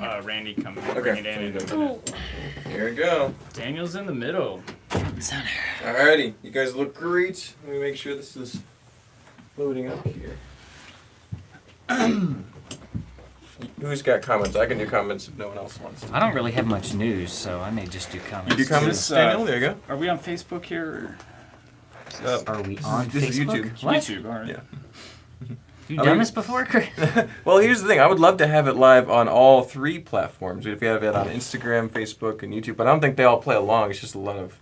Randy come bring it in. Here we go. Daniel's in the middle. Alrighty, you guys look great. Let me make sure this is loading up here. Who's got comments? I can do comments if no one else wants to. I don't really have much news, so I may just do comments. You do comments, Daniel? There you go. Are we on Facebook here? Are we on This is Facebook? YouTube. What? YouTube, all right. Yeah. You done this before, Chris? Well, here's the thing. I would love to have it live on all three platforms. If you have it on Instagram, Facebook, and YouTube, but I don't think they all play along. It's just a lot of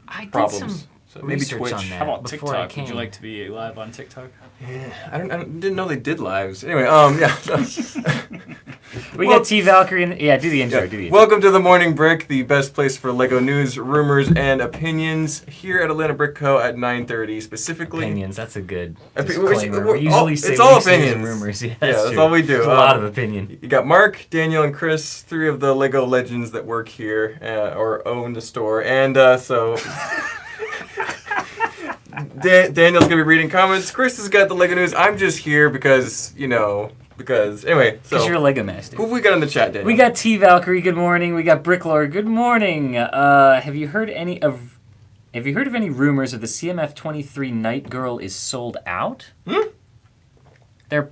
I did problems. some So maybe research Twitch. on that How about before I TikTok? came. Would you like to be live on TikTok? Yeah, I didn't know they did lives. Anyway, yeah. We got T Valkyrie in yeah, do the intro, Yeah. do the intro. Welcome to the Morning Brick, the best place for Lego news, rumors, and opinions here at Atlanta Brick Co. at 9:30 specifically. Opinions, that's a good We're- disclaimer. we're- We usually it's say all weeks, news, and opinions. rumors. Yeah, that's true. all we do. It's a lot of opinion. You got Mark, Daniel, and Chris, three of the Lego legends that work here or own the store, and so Daniel's gonna be reading comments. Chris has got the Lego news. I'm just here because anyway. So Because you're a Lego master. who have we got in the chat, Daniel? We got T Valkyrie. Good morning. We got Bricklord. Good morning. Have you heard of any rumors of the CMF 23 Night Girl is sold out? They're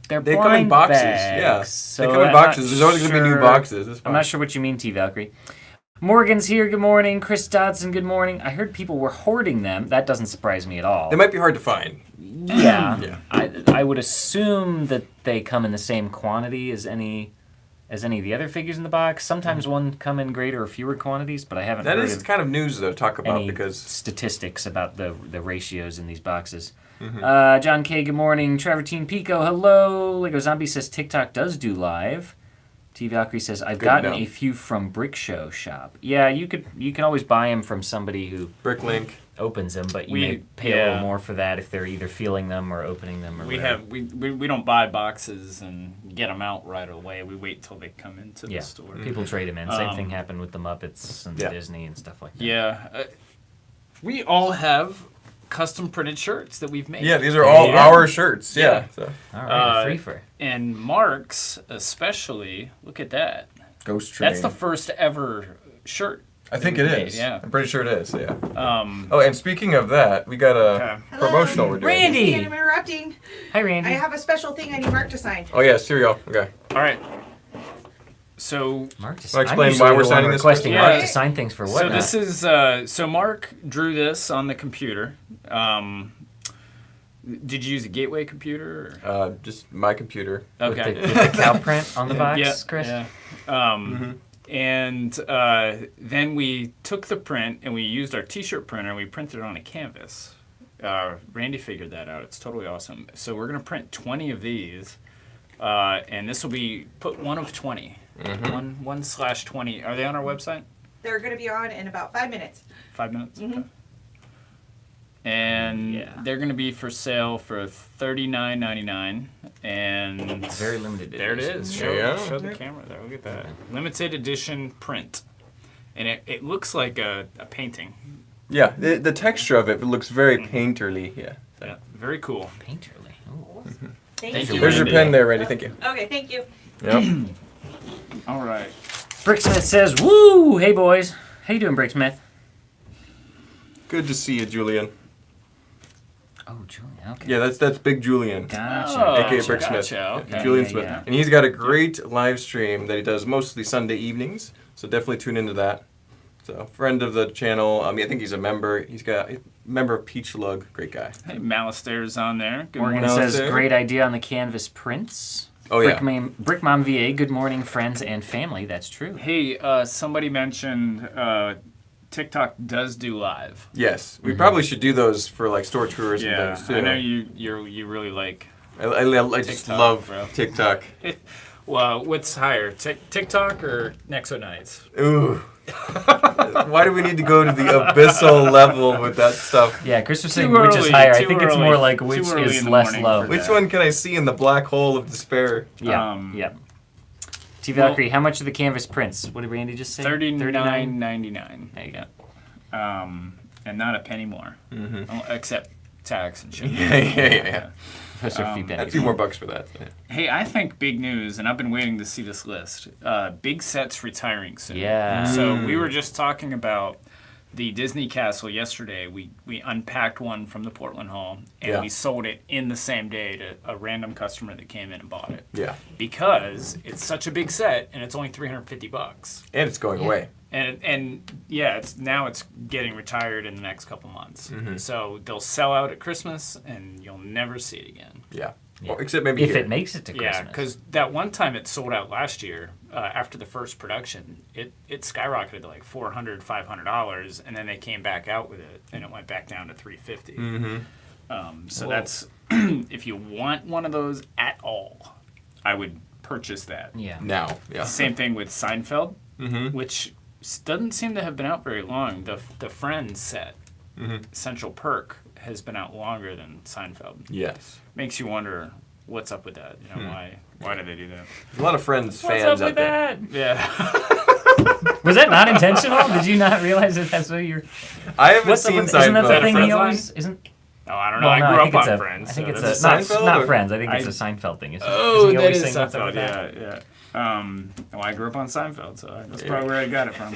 They come in blind boxes. bags, Yeah, so they come in I'm boxes. not There's always gonna be new sure- boxes. That's I'm fine. not sure what you mean, T Valkyrie. Morgan's here. Good morning. Chris Dodson. Good morning. I heard people were hoarding them. That doesn't surprise me at all. They might be hard to find. Yeah. Yeah. I would assume that they come in the same quantity as any of the other figures in the box. Sometimes one come in greater or fewer quantities, but I haven't That heard is of kind of news though to talk about any because statistics about the ratios in these boxes. Mm-hmm. John K. Good morning. Trevor Teen Pico. Hello. Lego Zombie says TikTok does do live. T Valkyrie says I've Good gotten to know. a few from Brick Show Shop. Yeah, you can always buy them from somebody who Bricklink. opens them, but you We- may pay a yeah. little more for that if they're either feeling them or opening them or whatever. We don't buy boxes and get them out right away. We wait till they come into Yeah, the store. people trade them in. Same Um, thing happened with the Muppets and Yeah. Disney and stuff like that. Yeah, we all have custom printed shirts that we've made. Yeah, these are all Yeah. our shirts. Yeah. Yeah. So. All right, Uh, free for. And Mark's especially. Look at that. Ghost Train. That's the first ever shirt. I think that it we've made, is. Yeah. I'm pretty sure it is. Yeah. Um, Oh, and speaking of that, we got a Okay. promotional we're doing. Randy! I'm interrupting. Hi, Randy. I have a special thing I need Mark to sign. Oh yes, here we go. Okay. all right. So Mark, to Wanna explain I'm usually why we're the one signing this requesting question? Mark Yeah. to sign things for what? So this is so Mark drew this on the computer. Did you use a Gateway computer? Just my computer. Or? with, Okay. the, with the cow print on the box, Yeah, Chris. yeah. And then we took the print and we used our T-shirt printer and we printed it on a canvas. Randy figured that out. It's totally awesome. So we're gonna print 20 of these, and this will be put one of 20. Mm-hmm. 1/20. Are they on our website? They're going to be on in about 5 minutes. 5 minutes. Mhm. Okay. And Yeah. they're gonna be for sale for $39.99. And Very limited there it edition. is. There you go. Show the camera there. Look at that. Limited edition print. And it looks like a painting. Yeah, the texture of it looks very painterly. Yeah. Yeah, very cool. Painterly. Ooh. Thank you, you. There's your Randy. pen there, Randy. Thank you. Okay, thank you. Yep. All right. Bricksmith says, "Woo! Hey boys, how you doing, Bricksmith?" Good to see you, Julian. Oh, Julian. Okay. Yeah, that's Big Julian. Gotcha. Oh, AKA gotcha, Brick Smith. gotcha, Yeah, okay. Julian Yeah, Smith. yeah. And he's got a great live stream that he does mostly Sunday evenings. So definitely tune into that. So, friend of the channel. I think he's a member. He's a member of Peach Lug. Great guy. Hey, Malastaire's on there. Good Morgan morning. Morning. says, There. "Great idea on the canvas prints." Oh, yeah. Brick Mom VA. Good morning, friends and family. That's true. Hey, somebody mentioned TikTok does do live. Yes. We probably should do those for like store tours Yeah, and things too. I know you really like. I just TikTok, love bro. TikTok. Well, what's higher, TikTok or Nexo Nights? Ooh. Why do we need to go to the abyssal level with that stuff? Yeah, Chris was saying Too which is early, higher. I too think it's early. more like Too which early is in the less morning low. for Which that. one can I see in the black hole of despair? Yeah, Um, yeah. T Valkyrie, how much are the canvas prints? What did Randy just say? $39.99. There you go. And not a penny more, Mm-hmm. except tax and shipping. Yeah. Those are a few A pennies. few more bucks for that. Yeah. Hey, I think big news, and I've been waiting to see this list. Big Set's retiring soon. Yeah. So we were just talking about the Disney Castle yesterday. We unpacked one from the Portland Hall, and Yeah. we sold it in the same day to a random customer that came in and bought it. Yeah. Because it's such a big set, and it's only $350. And it's going away. And yeah, it's getting retired in the next couple months. Mm-hmm. So they'll sell out at Christmas, and you'll never see it again. Yeah. Yeah. Well, except maybe If here. it makes it to Yeah, Christmas. because that one time it sold out last year after the first production, it skyrocketed to like $400, $500, and then they came back out with it, and it went back down to $350. Mm-hmm. So Whoa. that's if you want one of those at all, I would purchase that. Yeah. Now. Yeah. Same thing with Seinfeld, Mm-hmm. which doesn't seem to have been out very long. The Friends set, Mm-hmm. Central Perk, has been out longer than Seinfeld. Yes. Makes you wonder what's up with that. You know, why do they do that? A lot of Friends What's fans up out with there. that? Yeah. Was that not intentional? Did you not realize that that's what you're... I haven't What's up seen with... Isn't that the Seinfeld. thing Friends he line? always... Isn't... Oh, I don't know. Well, I no, grew think up it's on a- Friends. I think so it's that's- a... Not, Seinfeld not or- Friends. I think it's I- a Seinfeld thing. Isn't Oh, it? that Always is saying what's up Seinfeld. with that? Yeah. Well, I grew up on Seinfeld, so that's Yeah. probably where I got it from.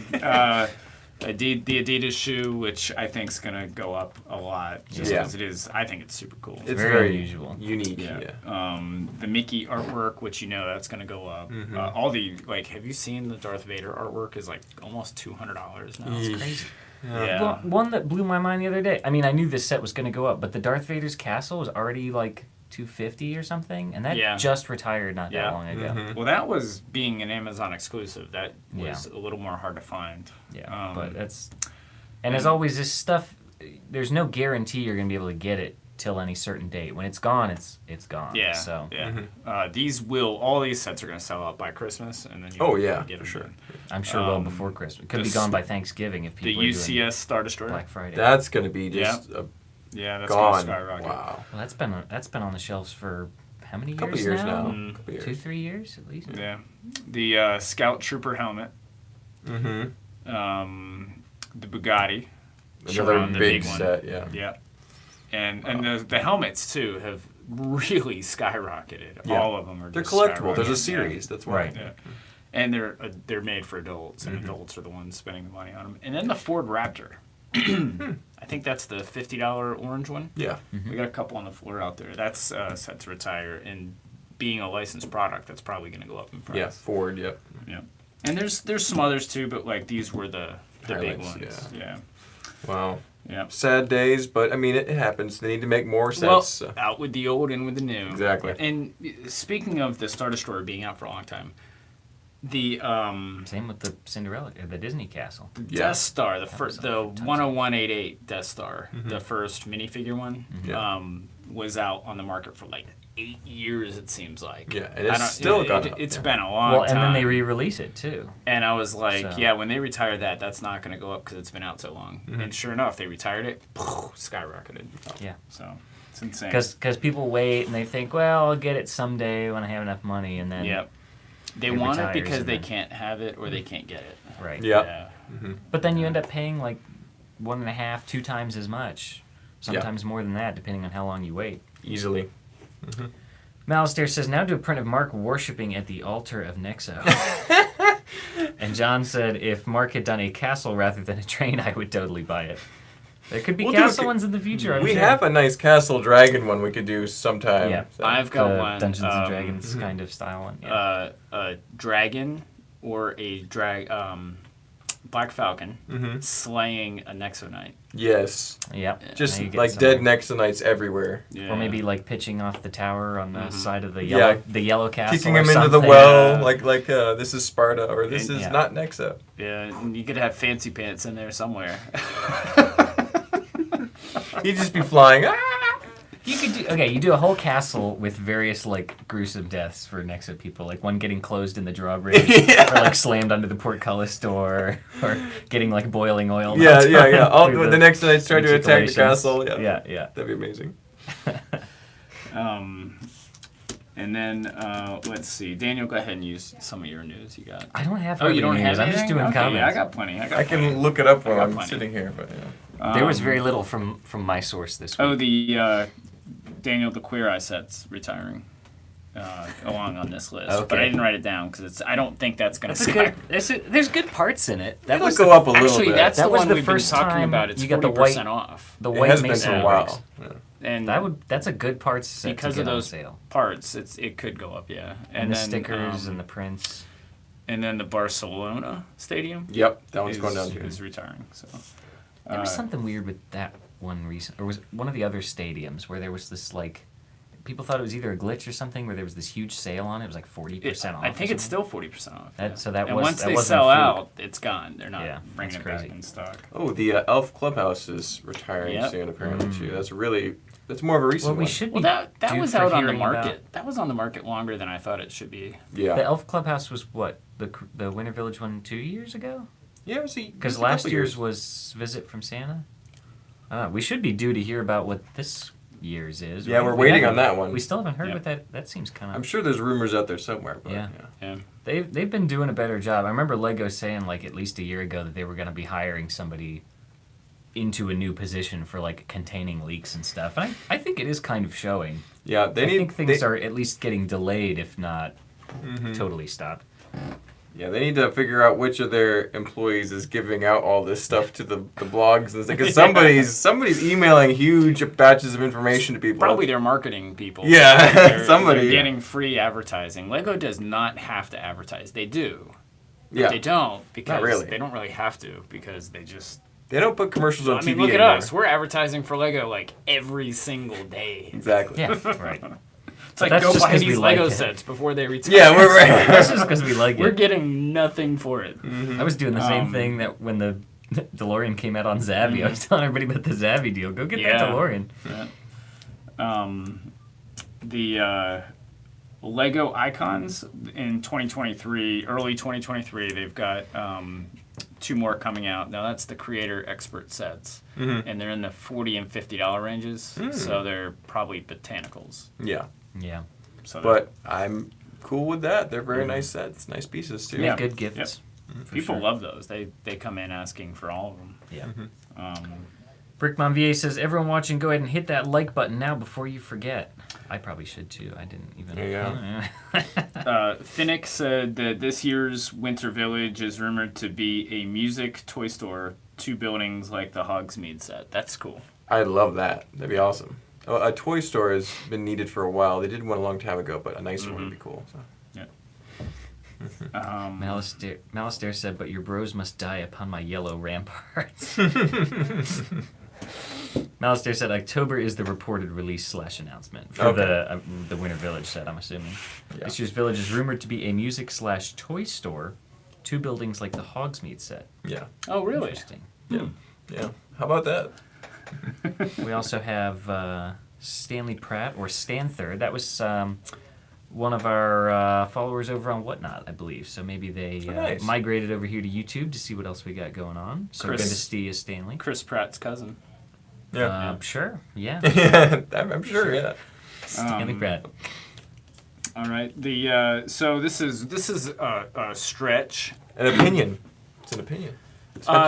The Adidas shoe, which I think is gonna go up a lot, just Yeah. because it is. I think it's super cool. It's Very very unusual. unique. Yeah. Yeah. The Mickey artwork, which that's gonna go up. Mm-hmm. All the have you seen the Darth Vader artwork? Is like almost $200 now. Yeesh. Crazy. Yeah. Well, one that blew my mind the other day. I mean, I knew this set was going to go up, but the Darth Vader's castle was already like $250 or something, and that Yeah. just retired not Yeah. that long ago. Mhm. Well, that was being an Amazon exclusive. That was Yeah. a little more hard to find. Yeah, but that's... And as always, this stuff, there's no guarantee you're going to be able to get it till any certain date. When it's gone, it's gone. Yeah. So Yeah. Mm-hmm. All these sets are going to sell out by Christmas, and then you Oh, won't be able yeah, to get for them sure. then. I'm sure well before Christmas. Could be the gone s- by Thanksgiving if The people are doing UCS Star Destroyer. Black Friday. That's going to be just Yeah, that's gone. going to skyrocket. Wow. Well, that's been on the shelves for how many A couple years, years now? now. Mm. Couple years. 2-3 years at least. Yeah. The Scout Trooper helmet. Mm-hmm. The Bugatti. Another Chiron, the big big one. set, yeah. Yeah. And the helmets, too, have really skyrocketed. Yeah. All of them are They're just collectible. There's a skyrocketing. series. That's why. Right. Yeah. And they're made for adults, Mm-hmm. and adults are the ones spending the money on them. And then the Ford Raptor. I think that's the $50 orange one. Yeah. We got a couple on the floor out there. That's set to retire, and being a licensed product, that's probably going to go up in price. Yeah. Ford. Yep. Yeah. And there's some others too, but like these were the big Highlights, ones. Yeah. Wow. Yeah. Sad days, but I mean, it happens. They need to make more sets. Well, So. out with the old, in with the new. Exactly. And speaking of the Star Destroyer being out for a long time, the Same with the Cinderella, the Disney Castle. Yeah. Death Star, the was first, out the for tons of- 10188 Death Star, the first minifigure one, Yeah. was out on the market for like 8 years. It seems like. Yeah, and it's still gone up, It's yeah. been a long Well, time. and then they re-release it too. And I was like, So- yeah, when they retire that, that's not going to go up because it's been out so long. Mm-hmm. And sure enough, they retired it, skyrocketed. Yeah. So it's insane. Because people wait and they think, well, I'll get it someday when I have enough money, and then Yep. They it want it retires because and they then- can't have it or they can't get it. right. Yeah. But then you end up paying like 1.5, 2 times as much, sometimes more than that, depending on how long you wait. Easily. Malistair says, now do a print of Mark worshipping at the altar of Nexo. And John said, if Mark had done a castle rather than a train, I would totally buy it. There could be We'll do a castle ca- ones in the future. I'm We sure. have a nice Castle Dragon one we could do sometime. Yeah. So. I've got the one. Dungeons and Dragons kind of style one. Yeah. A dragon or a Black Falcon slaying a Nexo Knight. Yes. Yep. Just Now you get like some- dead Nexonites everywhere. Yeah. Or maybe like pitching off the tower on the side of the Yeah. yellow castle. Kicking or him into the something. well, Yeah. like this is Sparta, or this And- is yeah. not Nexo. Yeah, and you could have Fancy Pants in there somewhere. He'd just be flying. Ah! You could do you do a whole castle with various like gruesome deaths for Nexo people, like one getting closed in the drawbridge, or like slammed under the portcullis door, or getting like boiling oil. Yeah. All through the Nexonites try to attack the articulations. castle. Yeah. Yeah. That'd be amazing. And then, let's see. Daniel, go ahead and use some of your news you got. I don't have. Oh, you don't news. have I'm just anything? doing Okay, comments. yeah, I got plenty. I can look it up while got I'm plenty. sitting here, but yeah. There was very little from my source this week. Oh, the Daniel the Queer Eye set's retiring. Along on this list, but Okay. I didn't write it down because I don't think that's going to. That's a good. There's good parts in it. That It'll was go up a little Actually, bit. that's That the was one the we've been first talking time about. It's you got 40% the off. the It white has been Mason for a Works. while. Yeah. And That's a good parts set because to of get on those sale. parts, it could go up, yeah. And the then, stickers and the prints. and then the Barcelona stadium. Yep, that one's is, going down too. is retiring. So There was something weird with that one recent, or was it one of the other stadiums where there was this like, people thought it was either a glitch or something where there was this huge sale on it. It was like 40% off. I think or it's something. still 40% off. That- yeah. so that and was- once that they wasn't sell a fluke. out, it's gone. They're not Yeah, bringing that's it back crazy. in stock. Oh, the Elf Clubhouse is retiring Yep. soon, apparently, too. That's more of a recent Well, we one. should Well, be. that due was for out on the hearing market. about- That was on the market longer than I thought it should be. Yeah. The Elf Clubhouse was what, the Winter Village one 2 years ago? Yeah, it was Because a last couple year's years. was Visit from Santa. We should be due to hear about what this year's is. Yeah, right? we're We waiting haven't- on that one. We still haven't heard Yeah. what that. That seems kind I'm of. sure there's rumors out there somewhere, but Yeah. yeah. Yeah. They've been doing a better job. I remember Lego saying like at least a year ago that they were going to be hiring somebody into a new position for like containing leaks and stuff. And I think it is kind of showing. Yeah, I think things they, are at least getting delayed, if not Mm-hmm. totally stopped. Yeah, they need to figure out which of their employees is giving out all this stuff to the blogs. Because somebody's emailing huge batches of information to people. Probably their marketing people. Yeah, They're somebody. getting free advertising. Lego does not have to advertise. They do. Yeah. They don't because really. they don't really have to because they just. They don't put commercials on I TV mean, look at anymore. us. We're advertising for Lego like every single day. Exactly. Yeah, right. It's like that's go just buy 'cause we these like Lego it. sets before they retire. Yeah, we're right. That's just because we like We're it. getting nothing for it. I was doing the same Um, thing that when the DeLorean came out on Zavvi. I was telling everybody about the Zavvi deal. Go get that Yeah. DeLorean. The Lego Icons in 2023, early 2023, they've got 2 more coming out. Now that's the creator expert sets, and they're in the $40 and $50 ranges. So they're probably botanicals. Yeah. Yeah. So But I'm cool with that. They're very nice sets, nice pieces, too. Yeah. Good gifts. people sure. love those. They come in asking for all of them. Yeah. Mm-hmm. Brick Mom VA says, everyone watching, go ahead and hit that like button now before you forget. I probably should too. I didn't even. Yeah. Finnick said that this year's Winter Village is rumored to be a music toy store, 2 buildings like the Hogsmeade set. That's cool. I love that. That'd be awesome. A toy store has been needed for a while. They did one a long time ago, but a nicer one would be cool. So. Malistair said, but your bros must die upon my yellow ramparts. Malistair said, October is the reported release / announcement for the Winter Village set, I'm assuming. Yeah. This year's Village is rumored to be a music / toy store, 2 buildings like the Hogsmeade set. Yeah. Oh, really? Interesting. Yeah. Yeah. How about that? We also have Stanley Pratt, or Stanthur. That was one of our followers over on Whatnot, I believe. So maybe they nice. migrated over here to YouTube to see what else we got going on. So Chris- good to see you, Stanley. Chris Pratt's cousin. Sure, yeah. Yeah. I'm sure, yeah. Stanley Pratt. All right. The so this is a stretch. An opinion. It's an opinion.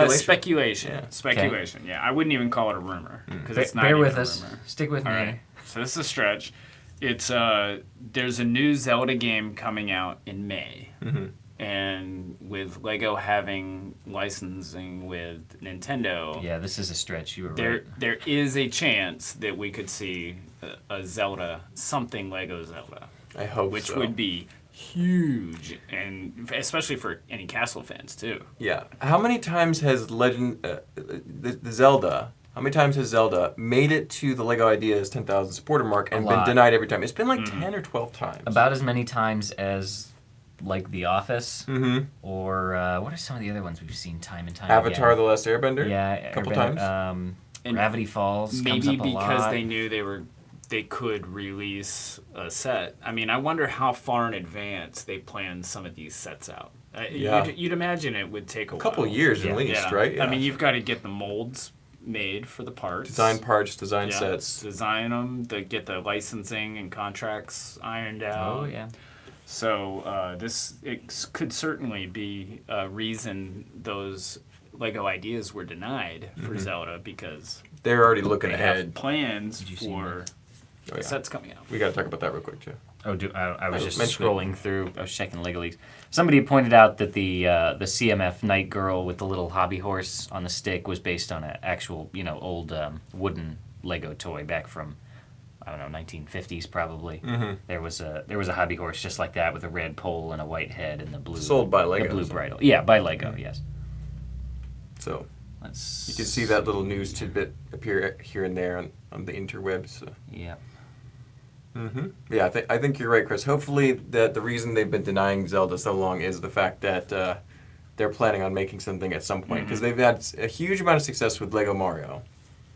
Speculation. Yeah. Speculation. Yeah, I wouldn't even call it a rumor because it's not Bear even with a us. rumor. Stick with All me. right. So this is a stretch. It's there's a new Zelda game coming out in May, and with Lego having licensing with Nintendo, Yeah, this is a stretch. You were there right. there is a chance that we could see a Zelda, something Lego Zelda, I hope which so. would be huge, and especially for any Castle fans too. Yeah. How many times has the Zelda? How many times has Zelda made it to the Lego Ideas 10,000 supporter mark and been lot. denied every time? It's been like 10 or 12 times. About as many times as, like, The Office, Mm-hmm. or what are some of the other ones we've seen time and time Avatar: again? The Last Airbender. Yeah, a couple Airbender, times. And Gravity Falls comes Maybe up a because lot. they knew they could release a set. I mean, I wonder how far in advance they planned some of these sets out. Yeah. You'd imagine it would take a A couple while. years Yeah. at least, Yeah. right? I mean, you've got to get the molds made for the parts. Design parts, design Yeah, sets. design them, to get the licensing and contracts ironed out. Oh yeah. So could certainly be a reason those Lego ideas were denied for Zelda, because They're already looking they ahead. have plans Did you see for Oh, yeah. sets coming out. We got to talk about that real quick, too. Oh, I was just mention it. scrolling through. I was checking Lego Leaks. Somebody pointed out that the CMF Night Girl with the little hobby horse on the stick was based on an actual, old wooden Lego toy back from, I don't know, 1950s probably. Mm-hmm. There was a hobby horse just like that with a red pole and a white head and the blue. Sold by Lego, The blue so- bridle. Yeah, by Lego. Yes. So Let's. you can see that little news tidbit appear here and there on the interwebs. So. Yeah. Yeah, I think you're right, Chris. Hopefully, that the reason they've been denying Zelda so long is the fact that they're planning on making something at some point, because they've had a huge amount of success with Lego Mario,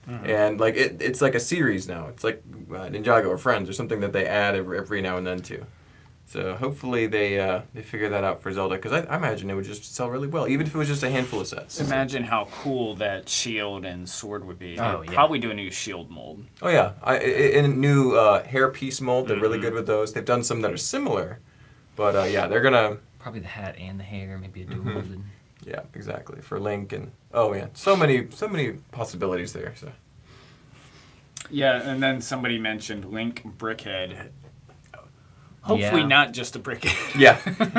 and like it's like a series now. It's like Ninjago or Friends or something that they add every now and then to. So hopefully they figure that out for Zelda, because I imagine it would just sell really well, even if it was just a handful of sets. Imagine how cool that shield and sword would be. Oh, They'd yeah. probably do a new shield mold. Oh yeah, in a new hairpiece mold, they're really good with those. They've done some that are similar, but yeah, they're gonna. Probably the hat and the hair, maybe a dual molded. Yeah, exactly, for Link and oh man, so many possibilities there. So. Yeah, and then somebody mentioned Link Brickhead. Hopefully Yeah. not just a brickhead. Yeah,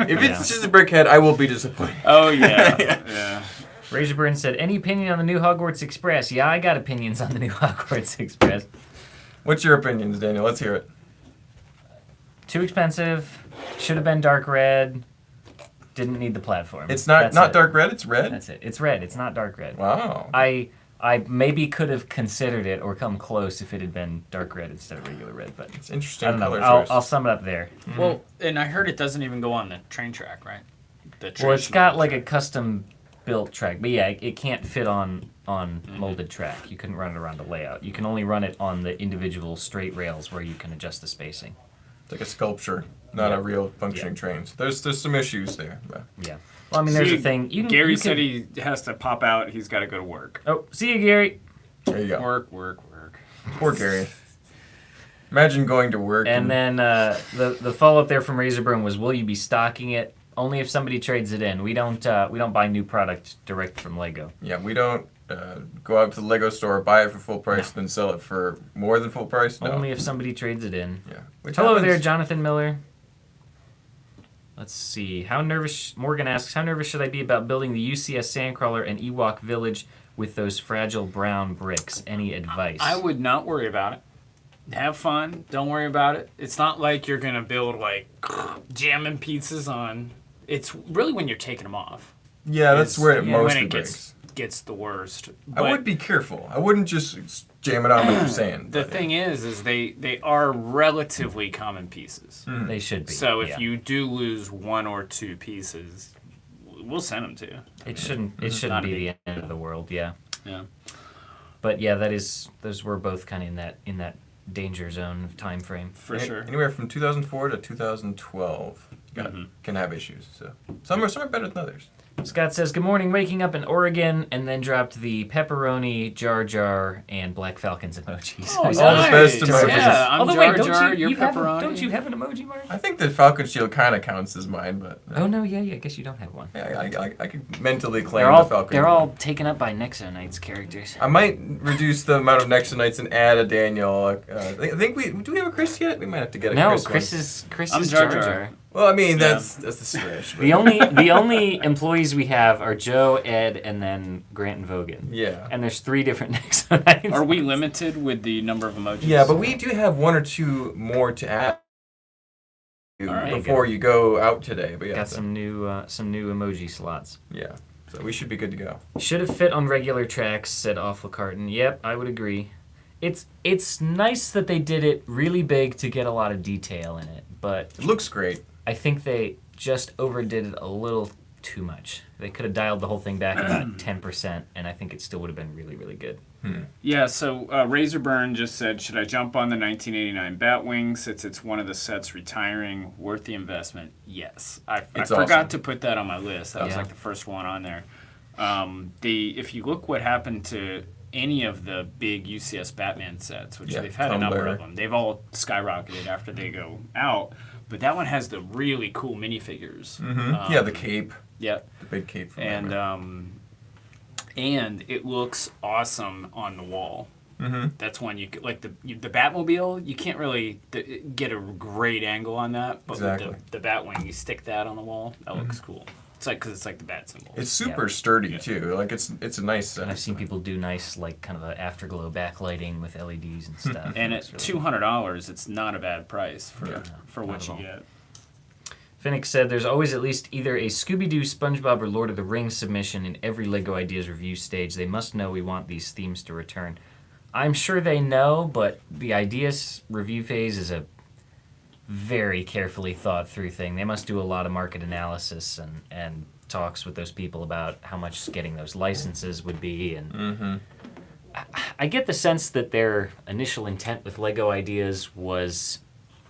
if it's just a brickhead, I will be disappointed. Oh yeah, yeah. Razorburn said, "Any opinion on the new Hogwarts Express?" Yeah, I got opinions on the new Hogwarts Express. What's your opinions, Daniel? Let's hear it. Too expensive. Should have been dark red. Didn't need the platform. It's not That's not it. dark red. It's red. That's it. It's red. It's not dark red. Wow. I maybe could have considered it or come close if it had been dark red instead of regular red, but It's interesting. I don't know. color I'll choice. I'll sum it up there. Well, and I heard it doesn't even go on the train track, right? The Well, it's got traditional like a track. custom built track, but yeah, it can't fit on molded track. You couldn't run it around the layout. You can only run it on the individual straight rails where you can adjust the spacing. It's like a sculpture, not Yeah. a real functioning Yeah. train. So there's some issues there. But. Yeah. Well, I mean, there's See, a thing. Gary you said can- he has to pop out. He's got to go to work. Oh, see you, Gary. There you go. Work. Poor Gary. Imagine going to work And then the follow up there from Razorburn was, "Will you be stocking it? Only if somebody trades it in. We don't buy new product direct from Lego. yeah, we don't go out to the Lego store, buy it for full price, then sell it for more than full price. No. Only if somebody trades it in." Yeah. Which Hello happens. there, Jonathan Miller. Let's see. Morgan asks, how nervous should I be about building the UCS Sandcrawler and Ewok Village with those fragile brown bricks? Any advice? I would not worry about it. Have fun. Don't worry about it. It's not like you're gonna build like jamming pieces on. It's really when you're taking them off. Yeah, that's where it when mostly it breaks. gets the worst. I But would be careful. I wouldn't just jam it on like you're saying. the but- thing is they are relatively common pieces. They should be. So if yeah. you do lose one or two pieces, we'll send them to you. It shouldn't Not shouldn't a be big the end of the world, yeah. Yeah. But yeah, those were both kind of in that danger zone of time frame. For sure. Anywhere from 2004 to 2012 can have issues. So some are better than others. Scott says, "Good morning, waking up in Oregon," and then dropped the pepperoni, Jar Jar, and Black Falcons emojis. Oh, I All saw the that. best nice. emojis. Yeah, I'm Although Jar wait, Jar, you're have pepperoni. don't you have an emoji, Mark? I think the Falcon Shield kind of counts as mine, but Oh no, yeah, I guess you don't have one. yeah, I could mentally claim They're all the Falcon. they're all taken up by Nexonites characters. I might reduce the amount of Nexonites and add a Daniel. I think do we have a Chris yet? We might have to get a No, Chris. Chris I'm is Jar Jar Jar. Jar. Well, I mean Yeah. that's the stretch. But The only employees we have are Joe, Ed, and then Grant and Vogan. yeah. And there's 3 different Nexonites. Are we limited with the number of emojis? Yeah, but we do have one or two more to add right. before you go out today. But yeah, Got so- some new emoji slots. yeah. So we should be good to go. Should have fit on regular tracks, said Awful Carton. Yep, I would agree. It's nice that they did it really big to get a lot of detail in it, but It looks great. I think they just overdid it a little too much. They could have dialed the whole thing back about 10%, and I think it still would have been really, really good. Yeah, so Razorburn just said, should I jump on the 1989 Batwing since it's one of the sets retiring? Worth the investment? Yes. I It's forgot awesome. to put that on my list. That was Yeah. like the first one on there. If you look what happened to any of the big UCS Batman sets, which Yeah, they've had a number Tumblr. of them. They've all skyrocketed after they go out. But that one has the really cool minifigures. Yeah, the cape. Yeah. The big cape from And Batman. and it looks awesome on the wall. That's one you could, like the Batmobile. You can't really get a great angle on that, but Exactly. with the Batwing, you stick that on the wall. That looks cool. It's like because it's like the bat symbol. It's super sturdy too. Like it's a nice set. And I've seen people do nice, like, kind of the afterglow backlighting with LEDs and stuff. And It's at really $200, it's not a bad price for not what at you all. get. Finnick said there's always at least either a Scooby-Doo, SpongeBob, or Lord of the Rings submission in every LEGO Ideas review stage. They must know we want these themes to return. I'm sure they know, but the Ideas review phase is a very carefully thought through thing. They must do a lot of market analysis and talks with those people about how much getting those licenses would be. And I get the sense that their initial intent with LEGO Ideas was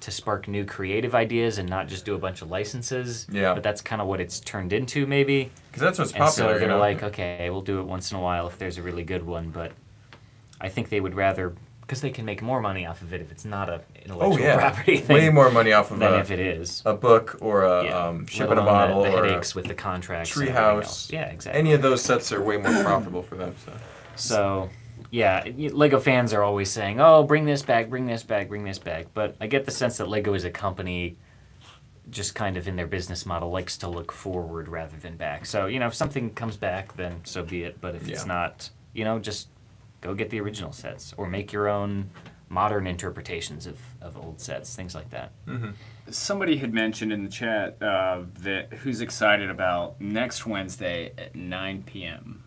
to spark new creative ideas and not just do a bunch of licenses. Yeah. But that's kind of what it's turned into, maybe. Because that's what's And popular. so they're you know? like, okay, we'll do it once in a while if there's a really good one. But I think they would rather, because they can make more money off of it if it's not a intellectual property thing way more money off of than if it is. a book or a Let ship in a alone bottle the or headaches with the contracts. and everything Treehouse. else. Yeah, exactly. Any of those sets are way more profitable for them. So, yeah, Lego fans are always saying, "Oh, bring this back, bring this back, bring this back." But I get the sense that Lego as a company, just kind of in their business model, likes to look forward rather than back. So, if something comes back, then so be it. But if it's not, just go get the original sets or make your own modern interpretations of old sets, things like that. Somebody had mentioned in the chat that who's excited about next Wednesday at 9 p.m.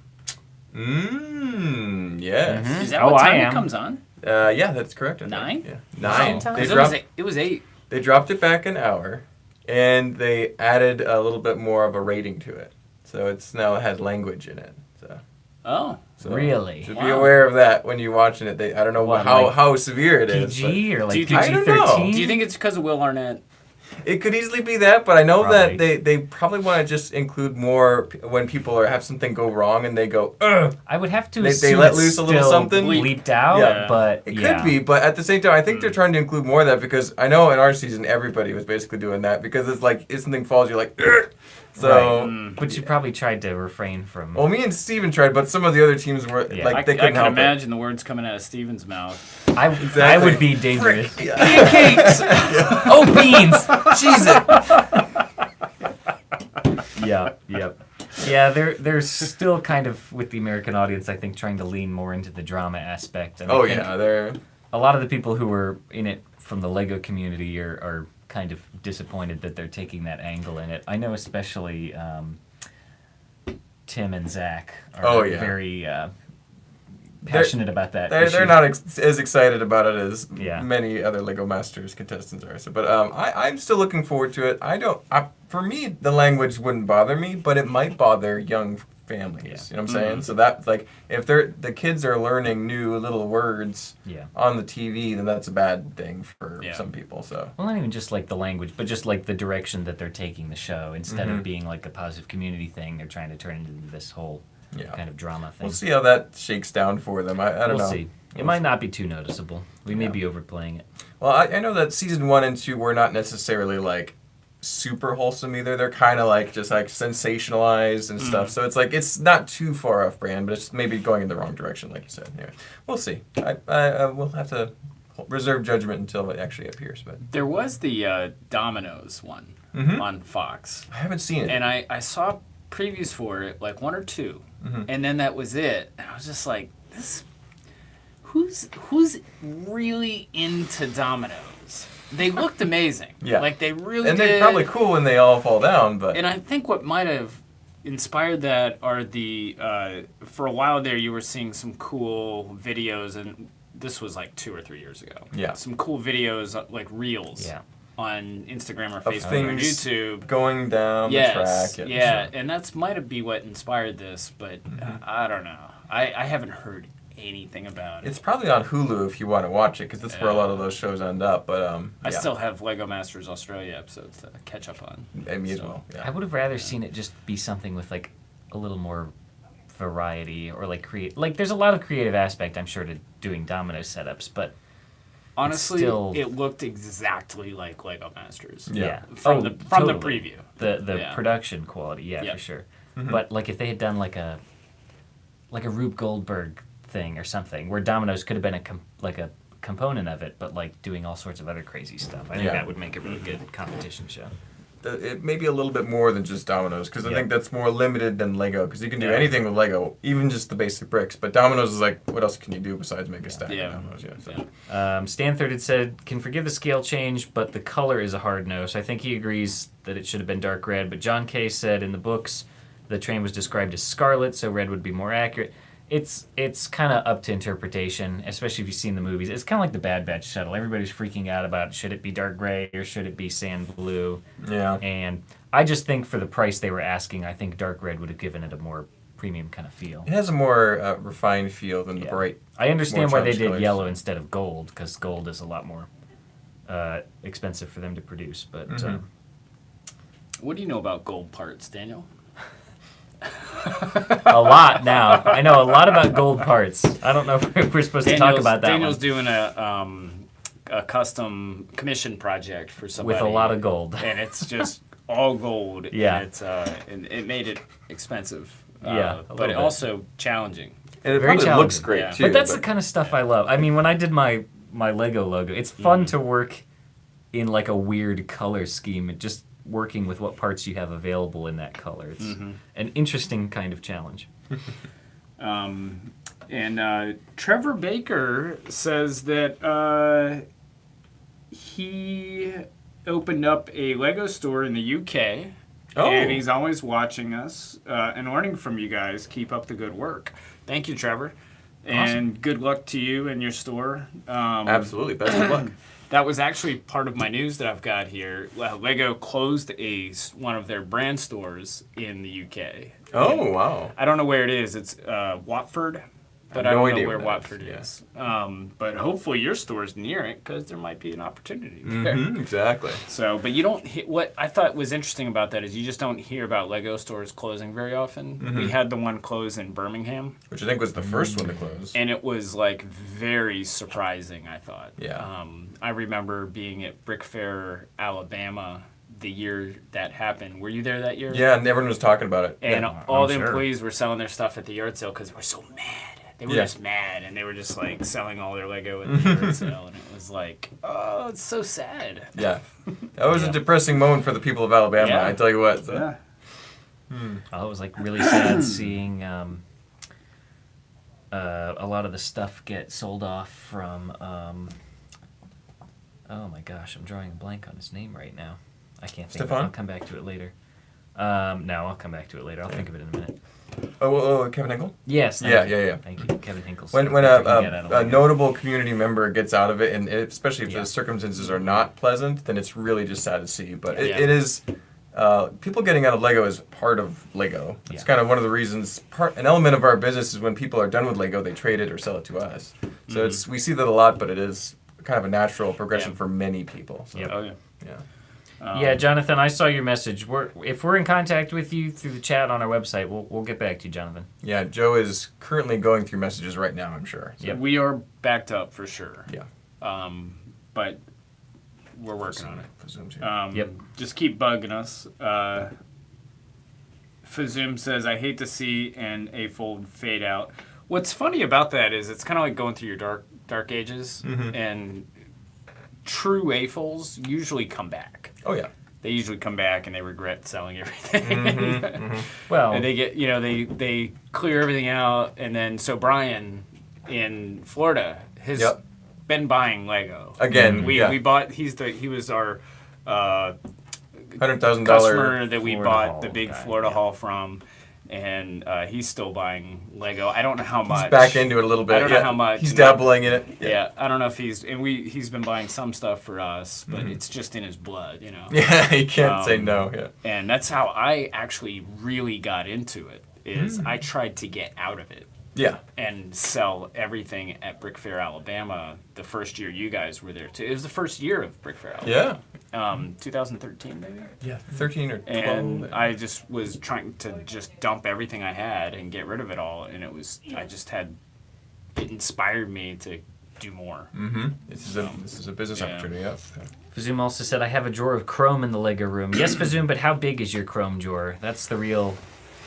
Yes. Is that Oh, what I time am. it comes on? Yeah, that's correct. I think. 9? Yeah. 9. Wow. They 'Cause dropped, it was 8. they dropped it back an hour, and they added a little bit more of a rating to it. So it's now has language in it. Oh. So Really? So be Wow. aware of that when you're watching it. I don't know What, how, like how severe it is. but PG or like Do you think- PG-13? I don't know. Do you think it's because of Will Arnett? It could easily be that, but I know Probably. that they probably want to just include more when people have something go wrong and they go, ugh. I would have to They assume let it's loose a little still something? bleeped out, Yeah. but It yeah. could be, but at the same time, I think they're trying to include more of that because I know in our season everybody was basically doing that because it's like if something falls, you're like, ugh. So, But you probably tried to refrain from. well, me and Steven tried, but some of the other teams were Yeah. like I they couldn't can help imagine the words coming out of Steven's mouth. I Exactly. would be dangerous. it. Yeah. Pancakes! Oh, beans! Cheese it! Yep. Yeah, they're still kind of, with the American audience, I think, trying to lean more into the drama aspect. And I Oh think yeah, they're a lot of the people who were in it from the Lego community are kind of disappointed that they're taking that angle in it. I know especially Tim and Zach are very passionate about that. they're issue. not as excited about it as Yeah. many other Lego Masters contestants are. So, but I'm still looking forward to it. For me, the language wouldn't bother me, but it might bother young families. Yeah. You know what I'm saying? So that like if the kids are learning new little words Yeah. on the TV, then that's a bad thing for Yeah. some people. So Well, not even just like the language, but just like the direction that they're taking the show. Instead Mm-hmm. of being like a positive community thing, they're trying to turn it into this whole kind of drama thing. we'll see how that shakes down for them. I don't know. We'll see. It might not be too noticeable. We may Yeah. be overplaying it. Well, I know that season 1 and 2 were not necessarily like super wholesome either. They're kind of like just like sensationalized and stuff. So it's like it's not too far off brand, but it's maybe going in the wrong direction, like you said. Yeah, we'll see. I we'll have to reserve judgment until it actually appears. But There was the Dominoes one on Fox. I haven't seen it. And I saw previews for it, like 1 or 2. And then that was it. And I was just like, who's really into dominoes? They looked amazing. Yeah. Like they really and did. they're probably cool when they all fall down, but And I think what might have inspired that are the for a while there you were seeing some cool videos, and this was like 2 or 3 years ago. Yeah. Some cool videos like reels Yeah. on Instagram or of Facebook or things YouTube. going down the Yes, track. yeah, and that's might have been what inspired this, but I don't know. I haven't heard anything about it. It's probably on Hulu if you want to watch it, because that's where a lot of those shows end up. But I yeah. still have Lego Masters Australia episodes to catch up on. Me as so. well. I Yeah. would have rather seen it just be something with like a little more variety or like create. Like, there's a lot of creative aspect, I'm sure, to doing domino setups, but Honestly, still- it looked exactly like Lego Masters. yeah, From the totally. preview. The Yeah. production quality, yeah, Yep. for sure. But like if they had done like a Rube Goldberg thing or something, where dominoes could have been a component of it, but like doing all sorts of other crazy stuff, I think Yeah. that would make a really good competition show. It may be a little bit more than just dominoes, because I Yeah. think that's more limited than Lego, because you can do Yeah. anything with Lego, even just the basic bricks. But dominoes is like, what else can you do besides make a stack Yeah. of dominoes? Yeah. So. Yeah. Stan Third had said, can forgive the scale change, but the color is a hard no. So I think he agrees that it should have been dark red. But John Kay said in the books, the train was described as scarlet, so red would be more accurate. It's kind of up to interpretation, especially if you've seen the movies. It's kind of like the Bad Batch shuttle. Everybody's freaking out about should it be dark gray or should it be sand blue. Yeah. And I just think for the price they were asking, I think dark red would have given it a more premium kind of feel. It has a more refined feel than the Yeah. bright. I understand more why they childish did colors. yellow instead of gold, because gold is a lot more expensive for them to produce. But What do you know about gold parts, Daniel? a lot now. I know a lot about gold parts. I don't know if we're supposed to talk about that Daniel's one. doing a custom commission project for somebody With a lot of gold. and it's just all gold. Yeah. and it's and it made it expensive. Yeah, a but little it bit. also challenging. And it Very probably looks challenging. great, Yeah. too. But that's the kind of stuff I love. I mean, when I did my Lego logo, it's fun to work in like a weird color scheme. It just working with what parts you have available in that color. It's an interesting kind of challenge. And Trevor Baker says that he opened up a Lego store in the UK. Oh. And he's always watching us and learning from you guys. Keep up the good work. Thank you, Trevor. And good luck to you and your store. Absolutely. Best of luck. That was actually part of my news that I've got here. Lego closed one of their brand stores in the UK. Oh, wow. I don't know where it is. It's Watford, but I no don't idea know where where that Watford is, is. But hopefully your store's near it because there might be an opportunity there. Exactly. So, but you don't. What I thought was interesting about that is you just don't hear about Lego stores closing very often. We had the one close in Birmingham, Which I think was the first one to close. and it was like very surprising. I thought. Yeah. I remember being at Brick Fair, Alabama, the year that happened. Were you there that year? Yeah, and everyone was talking about it. And Yeah. all I'm the sure. employees were selling their stuff at the yard sale because they were so mad. They were Yeah. just mad, and they were just like selling all their Lego at the yard sale, and it was like, oh, it's so sad. Yeah. That was a depressing moment for the people of Alabama, Yeah. I tell you what. So. Yeah. Oh, it was like really sad seeing a lot of the stuff get sold off from. Oh my gosh, I'm drawing a blank on his name right now. I can't think of it. Stefan? I'll come back to it later. No, I'll come back to it later. I'll think of it in a minute. Oh, Kevin Hinkle? Yes. Thank Yeah, you. yeah, yeah. Thank you, Kevin Hinkles. When a notable community member gets out of it, and especially if Yeah. the circumstances are not pleasant, then it's really just sad to see. But Yeah. it is people getting out of Lego is part of Lego. It's Yeah. kind of one of the reasons. An element of our business is when people are done with Lego, they trade it or sell it to us. So we see that a lot, but it is kind of a natural progression Yeah. for many people. So, Yep. Oh yeah. yeah. Yeah, Jonathan, I saw your message. If we're in contact with you through the chat on our website, we'll get back to you, Jonathan. Yeah, Joe is currently going through messages right now, I'm sure. So, Yep. We are backed up for sure. Yeah. But we're working on it. For Zoom too. Yep. Just keep bugging us. Fazoom says, I hate to see an A-fold fade out. What's funny about that is it's kind of like going through your dark ages, and true A-folds usually come back. Oh, yeah. They usually come back and they regret selling everything. Well, And they get, they clear everything out, and then so Brian in Florida has Yep. been buying Lego. Again, we yeah. we bought. He was our $100,000 customer that we Florida bought Hall the big guy, Florida yeah. Hall from, and he's still buying Lego. I don't know how much. He's back into it a little bit. I don't know yeah. how much. He's dabbling in it. Yeah, I don't know if he's been buying some stuff for us, but it's just in his blood, Yeah, he can't say no. Yeah. And that's how I actually really got into it. Is I tried to get out of it Yeah. and sell everything at Brick Fair, Alabama. The first year you guys were there too. It was the first year of Brick Fair, Alabama. Yeah. 2013 maybe. Yeah, 13 or 12. And I just was trying to just dump everything I had and get rid of it all, and it inspired me to do more. Mm-hmm. This is a business opportunity. Yeah. Fazoom also said, I have a drawer of chrome in the Lego room. Yes, Fazoom, but how big is your chrome drawer? That's the real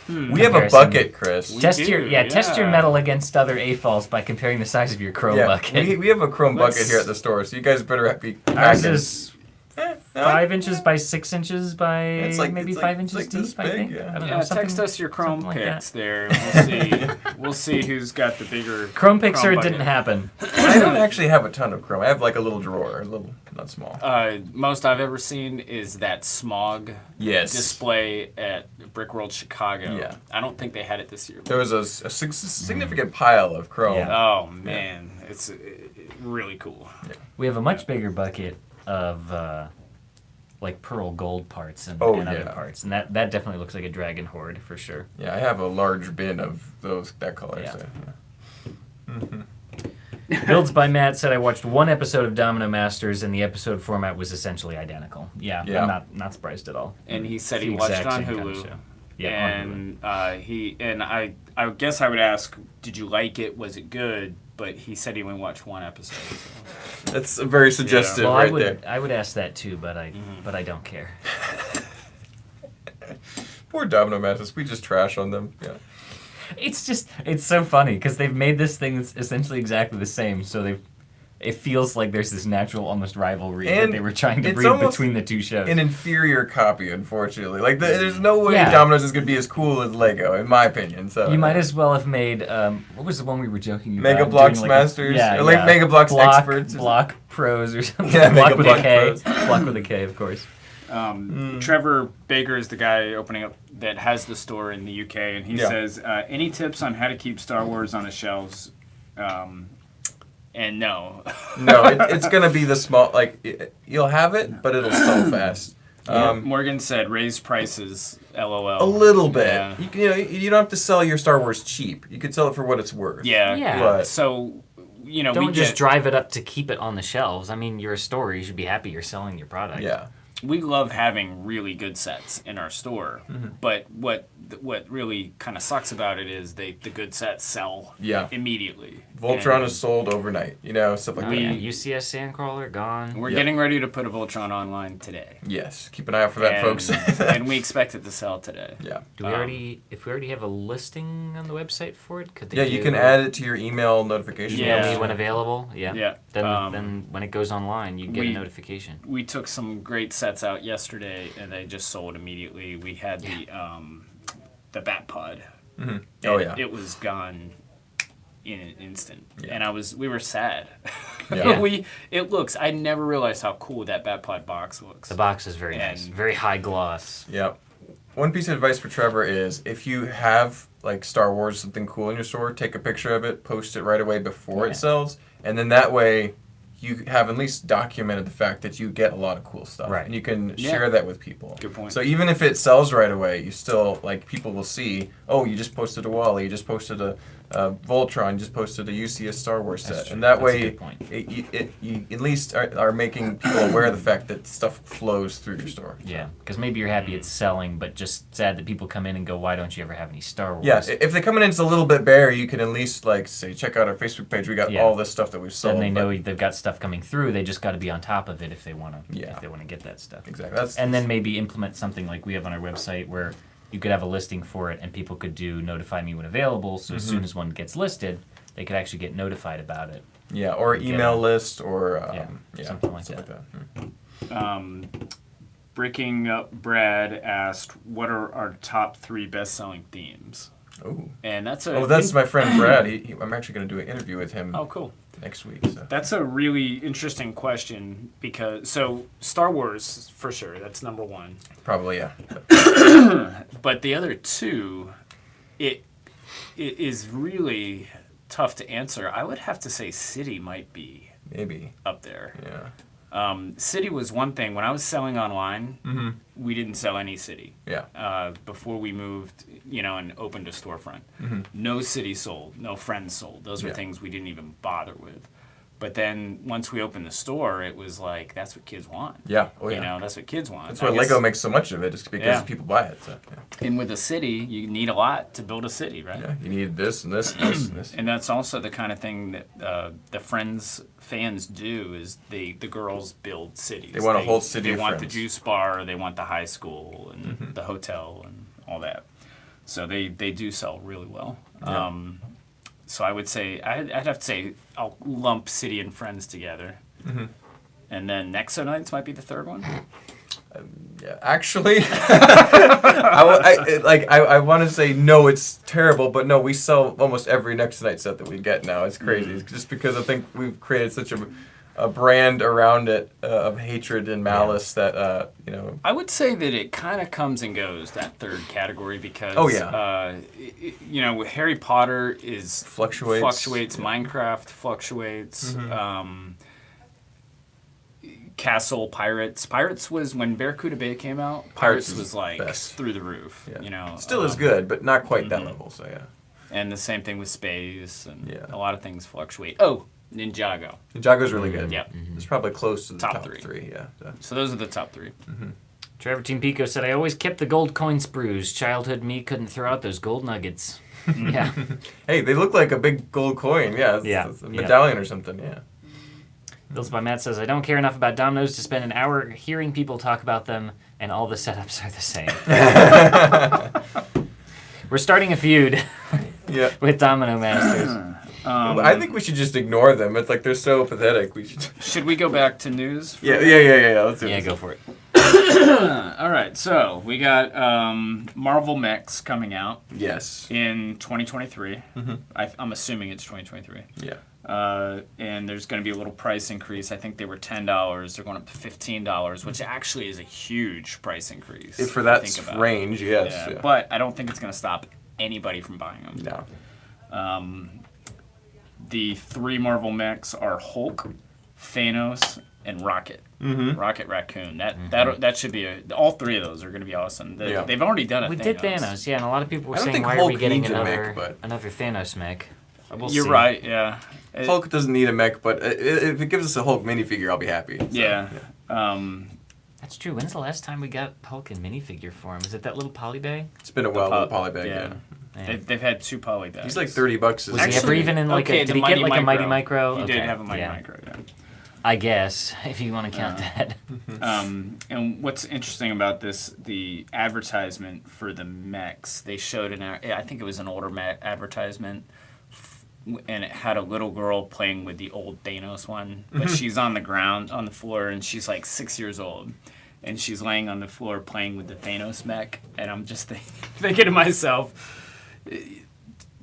We have a comparison. bucket, Chris. Test do, test your yeah. metal against other AFOLs by comparing the size of your chrome bucket. we have a chrome bucket Let's- here at the store, so you guys better be Ours packing. is 5 inches by 6 inches by It's like- maybe it's 5 like- inches it's like this deep, I big, think. yeah. I don't Yeah, know, something, text us your Chrome something like pics that. there. We'll see who's got the bigger Chrome Pixar bucket. didn't happen. I don't actually have a ton of chrome. I have like a little drawer, not small. Most I've ever seen is that smog Yes. display at Brick World Chicago. Yeah. I don't think they had it this year. There was a significant pile of chrome. Yeah. Oh man, it's really cool. We have a much bigger bucket of like pearl gold parts and, Oh, and other yeah. parts, and that definitely looks like a dragon hoard for sure. Yeah, I have a large bin of that color. Yeah. So, Builds by Matt said I watched one episode of Domino Masters and the episode format was essentially identical. Yeah. Yeah. I'm not surprised at all. And he said It's he the watched it exact on same kind of Hulu. show. Yeah, on Hulu. And I guess I would ask, did you like it? Was it good? But he said he only watched one episode. So. that's very suggestive Well, right there. I would ask that too, but I don't care. Poor Domino Masters. We just trash on them. Yeah. It's so funny because they've made this thing that's essentially exactly the same. So it feels like there's this natural, almost rivalry that And they were trying to it's breed almost between the two shows. An inferior copy, unfortunately. Like, there's no way Yeah. Domino's is going to be as cool as Lego, in my opinion. So You might as well have made what was the one we were joking about? Mega Bloks Doing Masters? Yeah, Or like yeah. Mega Bloks Block, Experts. Block Pros or something. Yeah, Block Mega with Block a K. Pros. Block with a K, of course. Trevor Baker is the guy opening up that has the store in the UK, and he Yeah. says, any tips on how to keep Star Wars on the shelves? And no. No, it's going to be the small, like, you'll have it, but it'll sell fast. Morgan said, raise prices, LOL. A little bit. Yeah. You don't have to sell your Star Wars cheap. You could sell it for what it's worth. Yeah. Yeah. But- So, we Don't just get, drive it up to keep it on the shelves. I mean, you're a store. You should be happy you're selling your product. Yeah. we love having really good sets in our store, but what really kind of sucks about it is the good sets sell immediately. Voltron And is sold overnight, stuff like Oh, that. yeah. UCS Sandcrawler gone. We're getting ready to put a Voltron online today. Yes, keep an eye out for that, folks. And we expect it to sell today. Yeah. Do we if we already have a listing on the website for it? Could they Yeah, you do can add it to your email notification. Yeah. email me when available? Yeah. Yeah. Then when it goes online, you get a notification. We took some great sets out yesterday, and they just sold immediately. We had the Bat Pod. Mm-hmm. Oh yeah. It was gone in an instant, Yeah. and we were sad. Yeah. I never realized how cool that Bat Pod box looks. The box is very nice, very high gloss. Yep. One piece of advice for Trevor is if you have like Star Wars something cool in your store, take a picture of it, post it right away before it sells, and then that way you have at least documented the fact that you get a lot of cool stuff, Right. and you can share that with people. Good point. So even if it sells right away, you still people will see, oh, you just posted a Wally, you just posted a Voltron, you just posted a UCS Star Wars set, That's true. and that That's a way good point. you at least are making people aware of the fact that stuff flows through your store. Yeah, because maybe you're happy it's selling, but just sad that people come in and go, "Why don't you ever have any Star Wars?" Yeah, if they come in and it's a little bit bare, you can at least say, check out our Facebook page. We got all this stuff that we've sold. Then they know they've got stuff coming through. They just got to be on top of it if they want to. Yeah. If they want to get that stuff. Exactly. And then maybe implement something like we have on our website where you could have a listing for it and people could do notify me when available. So as soon as one gets listed, they could actually get notified about it. Yeah, or email list or something like that. Breaking Up Brad asked, "What are our top 3 best-selling themes?" Ooh. And that's that's my friend Brad. I'm actually going to do an interview with him. Oh, cool. Next week. So. That's a really interesting question because Star Wars for sure, that's number 1. Probably, yeah. But the other 2, it is really tough to answer. I would have to say City might be Maybe. up there. Yeah. City was one thing. When I was selling online, we didn't sell any City. Yeah. Before we moved, and opened a storefront. No City sold. No Friends sold. Those were things we didn't even bother with. But then once we opened the store, it was like, that's what kids want. Yeah. Oh, yeah. You know, that's what kids want. That's I why guess- Lego makes so much of it, just because Yeah. people buy it. So, yeah. And with a city, you need a lot to build a city, right? Yeah, you need this and this and this and this. And that's also the kind of thing that the Friends fans do is the girls build cities. They want a whole city They of want the Friends. juice bar, they want the high school and the hotel and all that. So they do sell really well. Yeah. So I would say, I'd have to say, I'll lump City and Friends together. And then Nexo Nights might be the third one. Yeah, actually, I want to say no, it's terrible, but no, we sell almost every Next Night set that we get now. It's crazy, It's just because I think we've created such a brand around it of hatred and malice that you know. I would say that it kind of comes and goes, that third category, because Oh, yeah. you know, Harry Potter is Fluctuates. Yeah. Minecraft fluctuates. Castle Pirates was when Barracuda Bay came out. Pirates Pirates is was like best. through the roof. Yeah. You know, Still is good, but not quite that level. So yeah, and the same thing with Space, and Yeah. a lot of things fluctuate. Oh, Ninjago. Ninjago's really good. Yep. It's probably close to the Top top three. three. Yeah. So. So those are the top three. Trevor Team Pico said, I always kept the gold coin sprues. Childhood me couldn't throw out those gold nuggets. Yeah. Hey, they look like a big gold coin. Yeah. It's a Yeah. medallion or something. Yeah. Built by Matt says, I don't care enough about dominoes to spend an hour hearing people talk about them, and all the setups are the same. We're starting a feud Yeah. with Domino Masters. I think we should just ignore them. It's like they're so pathetic. We should. Should we go back to news? for- Yeah. Let's do Yeah, this. go for it. All right. So we got Marvel Mechs coming out Yes. in 2023. I'm assuming it's 2023. Yeah. And there's going to be a little price increase. I think they were $10. They're going up to $15, which actually is a huge price increase. If for if that you think about it. range, yes. Yeah, Yeah. but I don't think it's going to stop anybody from buying them. No. The three Marvel Mechs are Hulk, Thanos, and Rocket. Rocket Raccoon. That should be all three of those are going to be awesome. Yeah. They've already done it. We did Thanos, yeah, and a lot of people were I don't saying, think why are we Hulk getting needs a mech, another, but- another Thanos mech? We'll You're see. right. Yeah. Hulk doesn't need a mech, but if it gives us a Hulk minifigure, I'll be happy. So, Yeah. That's true. When's the last time we got Hulk in minifigure form? Is it that little polybag? It's been a while with Poly- Polybag. Yeah. Man. They've had two poly bags. He's like $30. Was he ever even in like okay, a? Did the he get Mighty like a Mighty Micro? He Okay, did have a Mighty yeah. Micro. Yeah. I guess if you want to count that. And what's interesting about this, the advertisement for the Mechs, they showed I think it was an older Mech advertisement, and it had a little girl playing with the old Thanos one, but she's on the ground, on the floor, and she's like 6 years old. And she's laying on the floor playing with the Thanos mech, and I'm just thinking to myself,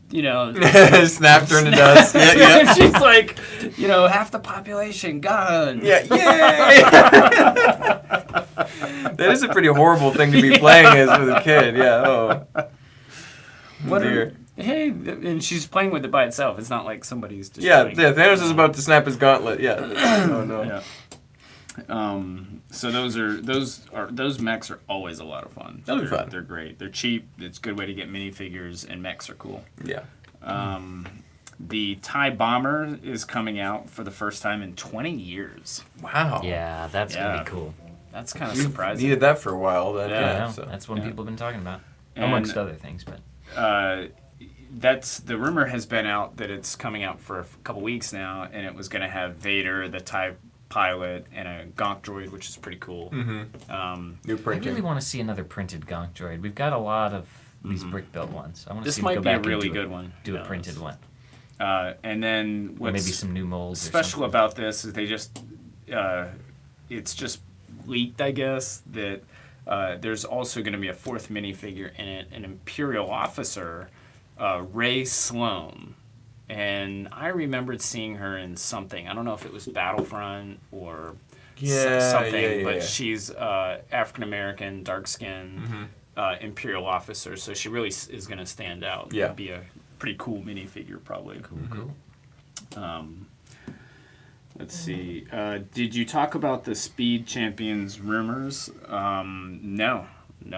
you know, Snapped her into dust. Yeah, yeah. and she's like, you know, half the population gone. Yeah, yay! That is a pretty horrible thing to be playing as with a kid. Yeah. Oh. What Dear. Hey, and she's playing with it by itself. It's not like somebody's just Yeah, Thanos is about to snap his gauntlet. Yeah. Oh no. Yeah. So those mechs are always a lot of fun. They'll be They're- fun. They're great. They're cheap. It's a good way to get minifigures, and mechs are cool. Yeah. The TIE Bomber is coming out for the first time in 20 years. Wow. Yeah, that's gonna Yeah. be cool. That's kind of We surprising. needed that for a while. Then. Yeah, I Yeah. know. So. That's what yeah. people have been talking about, And, amongst other things. But That's the rumor has been out that it's coming out for a couple weeks now, and it was going to have Vader, the TIE pilot, and a Gonk droid, which is pretty cool. New I printing. really want to see another printed Gonk droid. We've got a lot of these brick built ones. I want to This see them might go be a back really and good one. Do Who a printed knows? one. And then Or maybe what's some new molds. or special something. about this is they just it's just leaked, I guess, that there's also going to be a fourth minifigure in it, an Imperial officer, Rey Sloane. And I remembered seeing her in something. I don't know if it was Battlefront or something, but she's African American, dark skin, Imperial officer. So she really is going to stand out. Yeah. Be a pretty cool minifigure, probably. Cool. Let's see. Did you talk about the Speed Champions rumors? No,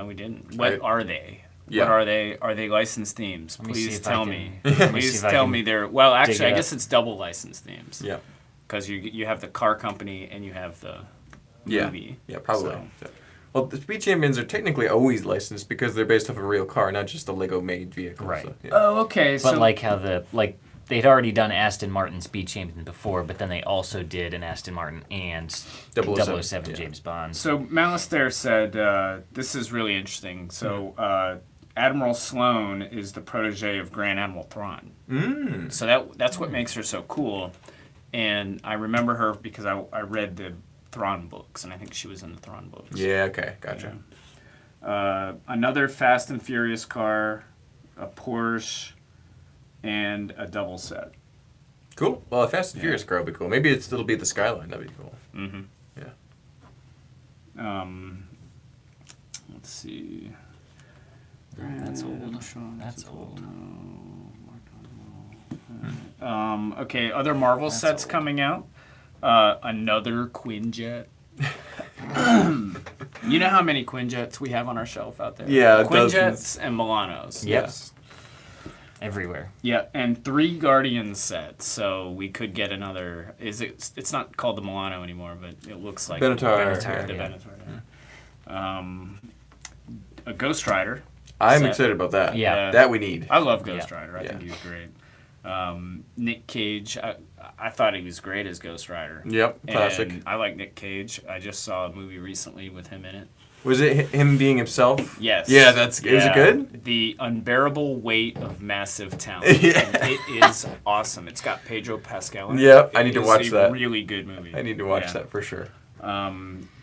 we didn't. What are they? Yeah. What are they? Are they licensed themes? Let me see Please if I tell can- me. let me see Please if I tell can me they're. Well, actually, it I up. guess it's double licensed themes. Yeah. because you have the car company and you have the movie. Yeah, probably. So, So. Well, the Speed Champions are technically always licensed because they're based off a real car, not just a Lego-made vehicle. Right. So, yeah. Oh, okay. But So like how they'd already done Aston Martin Speed Champion before, but then they also did an Aston Martin and 007, 007 yeah. James Bond. So Malistair said, this is really interesting. So Admiral Sloane is the protege of Grand Admiral Thrawn. Mm. So that's what makes her so cool. And I remember her because I read the Thrawn books, and I think she was in the Thrawn books. Yeah, okay, gotcha. Another Fast and Furious car, a Porsche, and a double set. Cool. Well, a Fast and Furious car would be cool. Maybe it'll be the Skyline. That'd be cool. Mm-hmm. Yeah. Let's see. That's old. That's old. Okay, other Marvel That's sets old. coming out. Another Quinjet. You know how many Quinjets we have on our shelf out there? Yeah, Quinjets dozens. and Milanos. Yes. Everywhere. Yeah, and 3 Guardian sets. So we could get another. It's not called the Milano anymore, but it looks like Benatar, The yeah. Benatar. A Ghost Rider. I'm set. excited about that. Yeah. That we need. I love Ghost Yeah. Rider. I Yeah. think he's great. Nick Cage. I thought he was great as Ghost Rider. Yep, classic. And I like Nick Cage. I just saw a movie recently with him in it. Was it him being himself? Yes. Yeah, is it good? The Unbearable Weight of Massive Talent. Yeah. And it is awesome. It's got Pedro Pascal in it. Yep, I It need to is watch a that. really good movie. I need to watch Yeah. that for sure.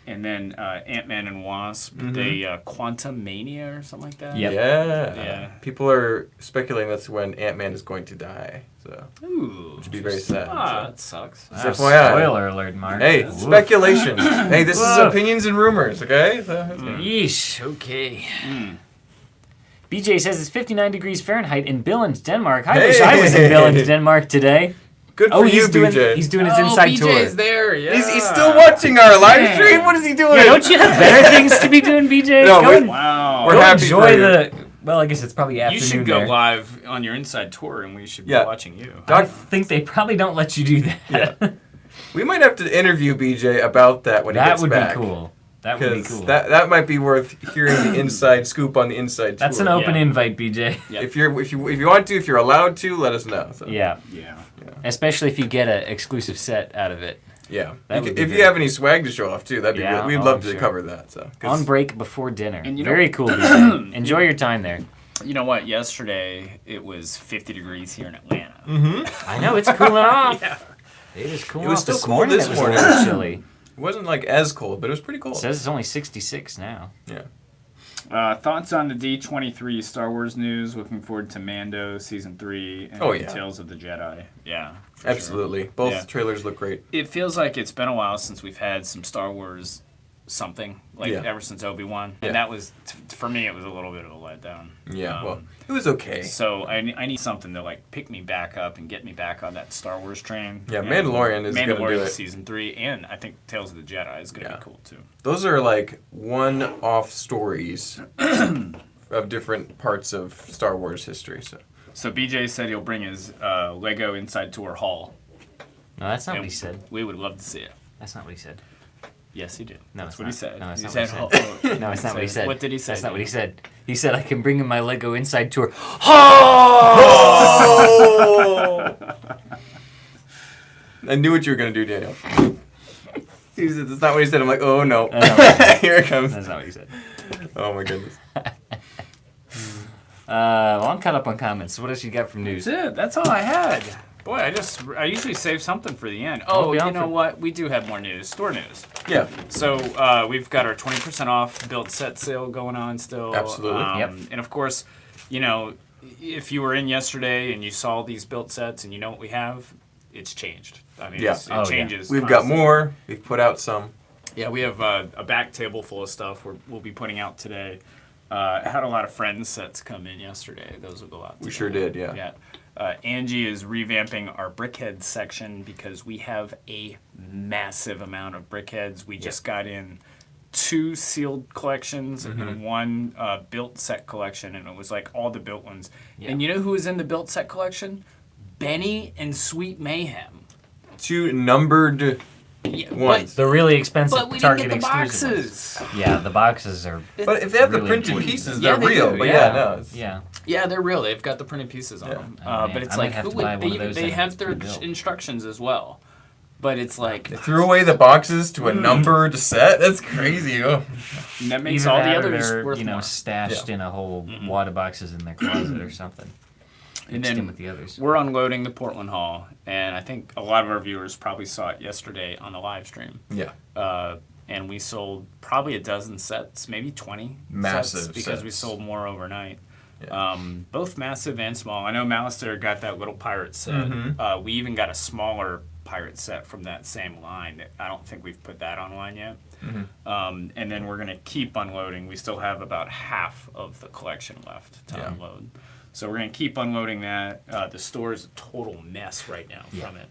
And then Ant-Man and Wasp. They Quantum Mania or something like that. Yep. Yeah. People are speculating that's when Ant-Man is going to die. So, Ooh. which would be very sad. That sucks. So FYI. Spoiler alert, Mark. Hey, Woof. speculation. Hey, this is Woof. opinions and rumors, okay? So, Yeesh, okay. BJ says it's 59 degrees Fahrenheit in Billund, Denmark. I wish I was in Billund, Denmark today. Good for Oh, you, he's doing BJ. he's doing his inside BJ's tour. there, yeah. He's still watching our live Man. stream? What is he doing? Yeah, don't you have better things to be doing, BJ? No, go we- and, Wow. We're go happy enjoy for you. the. Well, I guess it's probably afternoon. You should go there. live on your inside tour, and we should be Yeah. watching you. I think they probably don't let you do that. Yeah. We might have to interview BJ about that when he That gets would back. be cool. That would be Because cool. that might be worth hearing the inside scoop on the inside That's tour. an open Yeah. invite, BJ. Yeah. If you want to, if you're allowed to, let us know. So. Yeah. Yeah. Especially if you get an exclusive set out of it. Yeah. That would be If you great. have any swag to show off too, that'd be Yeah, we'd oh, love I'm to sure. cover that. So 'cause- On break before dinner. And you know- Very cool, BJ. Enjoy your time there. You know what? Yesterday it was 50 degrees here in Atlanta. I know, it's cooling off. Yeah. It is cooling It was off still this cool morning. this It was morning. a little chilly. It wasn't like as cold, but it was pretty cold. It says it's only 66 now. Yeah. Thoughts on the D23 Star Wars news? Looking forward to Mando Season 3 and Oh, yeah. Tales of the Jedi. Yeah. for Absolutely. Both Yeah. trailers look great. It feels like it's been a while since we've had some Star Wars something, like Yeah. ever since Obi-Wan. Yeah. And that was, for me, it was a little bit of a letdown. Yeah. Um, Well, it was okay. So I need something to like pick me back up and get me back on that Star Wars train. Yeah, And Mandalorian is gonna do Mandalorian it. Season 3, and I think Tales of the Jedi is going to Yeah. be cool too. Those are like one-off stories of different parts of Star Wars history. So BJ said he'll bring his Lego Inside Tour haul. No, that's not And what he said. We would love to see it. That's not what he said. Yes, he did. No, That's it's what not. he said. No, that's he not said, what he "Oh, oh." No, it's not what he said. What did he say? That's not what he said. He said, I can bring in my Lego Inside Tour. Oh! I knew what you were gonna do, Daniel. He said, that's not what he said. I'm like, oh no. Here it comes. That's not what he said. Oh my goodness. Well, I'm caught up on comments. What else you got from news? That's it. That's all I had. Boy, I usually save something for the end. Oh, be you on know for- what? We do have more news. Store news. Yeah. So we've got our 20% off built set sale going on still. Absolutely. Yep. And of course, you know, if you were in yesterday and you saw these built sets and you know what we have, it's changed. I mean, Yeah. it Oh, yeah. changes. We've got constantly. more. We've put out some. Yeah, we have a back table full of stuff we'll be putting out today. I had a lot of Friends sets come in yesterday. Those will go out today. We sure did, yeah. Yeah. Angie is revamping our Brickhead section because we have a massive amount of Brickheads. We just got in 2 sealed collections and 1 built set collection, and it was like all the built ones. Yeah. And you know who was in the built set collection? Benny and Sweet Mayhem. two numbered Yeah, ones. The really expensive but we didn't Target get the exclusive ones. boxes. Yeah, the boxes are. But if they have the really printed important. pieces, Yeah, they're they real. do, But yeah. no, it's, Yeah. Yeah, they're real. They've got the printed pieces on Yeah. them. Oh, but man. it's I might like have who to buy would one of those they and have their rebuild. instructions as well. But it's like they threw away the boxes to a numbered set. That's crazy. Oh. that makes Either all that the or others they're, worth more. stashed in a whole wad of boxes in their closet or something. And Mixed in then with the others. we're unloading the Portland Hall, and I think a lot of our viewers probably saw it yesterday on the live stream. Yeah. And we sold probably a dozen sets, maybe 20 Massive sets, because we sets. sold more overnight. Yeah. Both massive and small. I know Malister got that little pirate set. Mm-hmm. We even got a smaller pirate set from that same line. I don't think we've put that online yet. Mm-hmm. And then we're going to keep unloading. We still have about half of the collection left to Yeah. unload. So we're going to keep unloading that. The store is a total mess right now from it.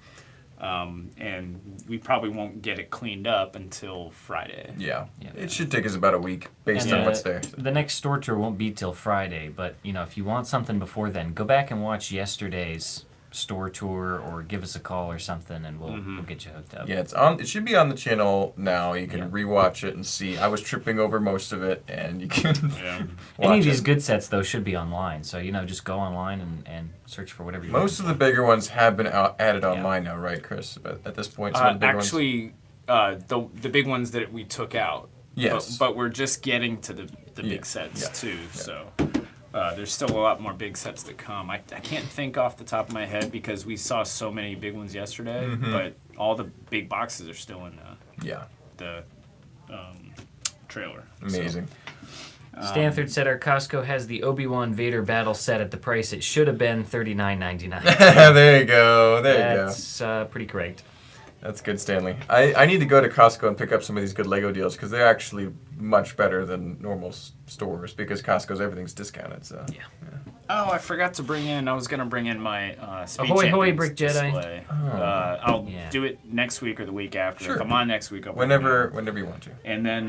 And we probably won't get it cleaned up until Friday. Yeah. Yeah. It should take us about a week based And on what's there. The next store tour won't be till Friday, but if you want something before then, go back and watch yesterday's store tour or give us a call or something, and we'll get you hooked up. Yeah, it's on. It should be on the channel now. You can Yeah. rewatch it and see. I was tripping over most of it, and you can Yeah. watch Any of these it. good sets though should be online, so just go online and search for whatever you want. Most of the bigger ones have been added online now, right, Chris? But at this point, some of the bigger ones. Actually, the big ones that we took out. Yes. But we're just getting to the Yeah, big sets yeah, too. yeah. So there's still a lot more big sets to come. I can't think off the top of my head because we saw so many big ones yesterday. Mm-hmm. But all the big boxes are still in Yeah, the trailer. amazing. Stanford said our Costco has the Obi-Wan Vader battle set at the price it should have been $39.99. There you go. There you go. That's pretty correct. That's good, Stanley. I need to go to Costco and pick up some of these good Lego deals because they're actually much better than normal stores because Costco's everything's discounted. So Yeah. Oh, I forgot to bring in. I was gonna bring in my Speed Ahoy, hoy, Champions Brick Jedi. display. Oh. I'll Yeah. do it next week or the week after. Sure. If I'm on next week, I'll bring it in. whenever you want to. And then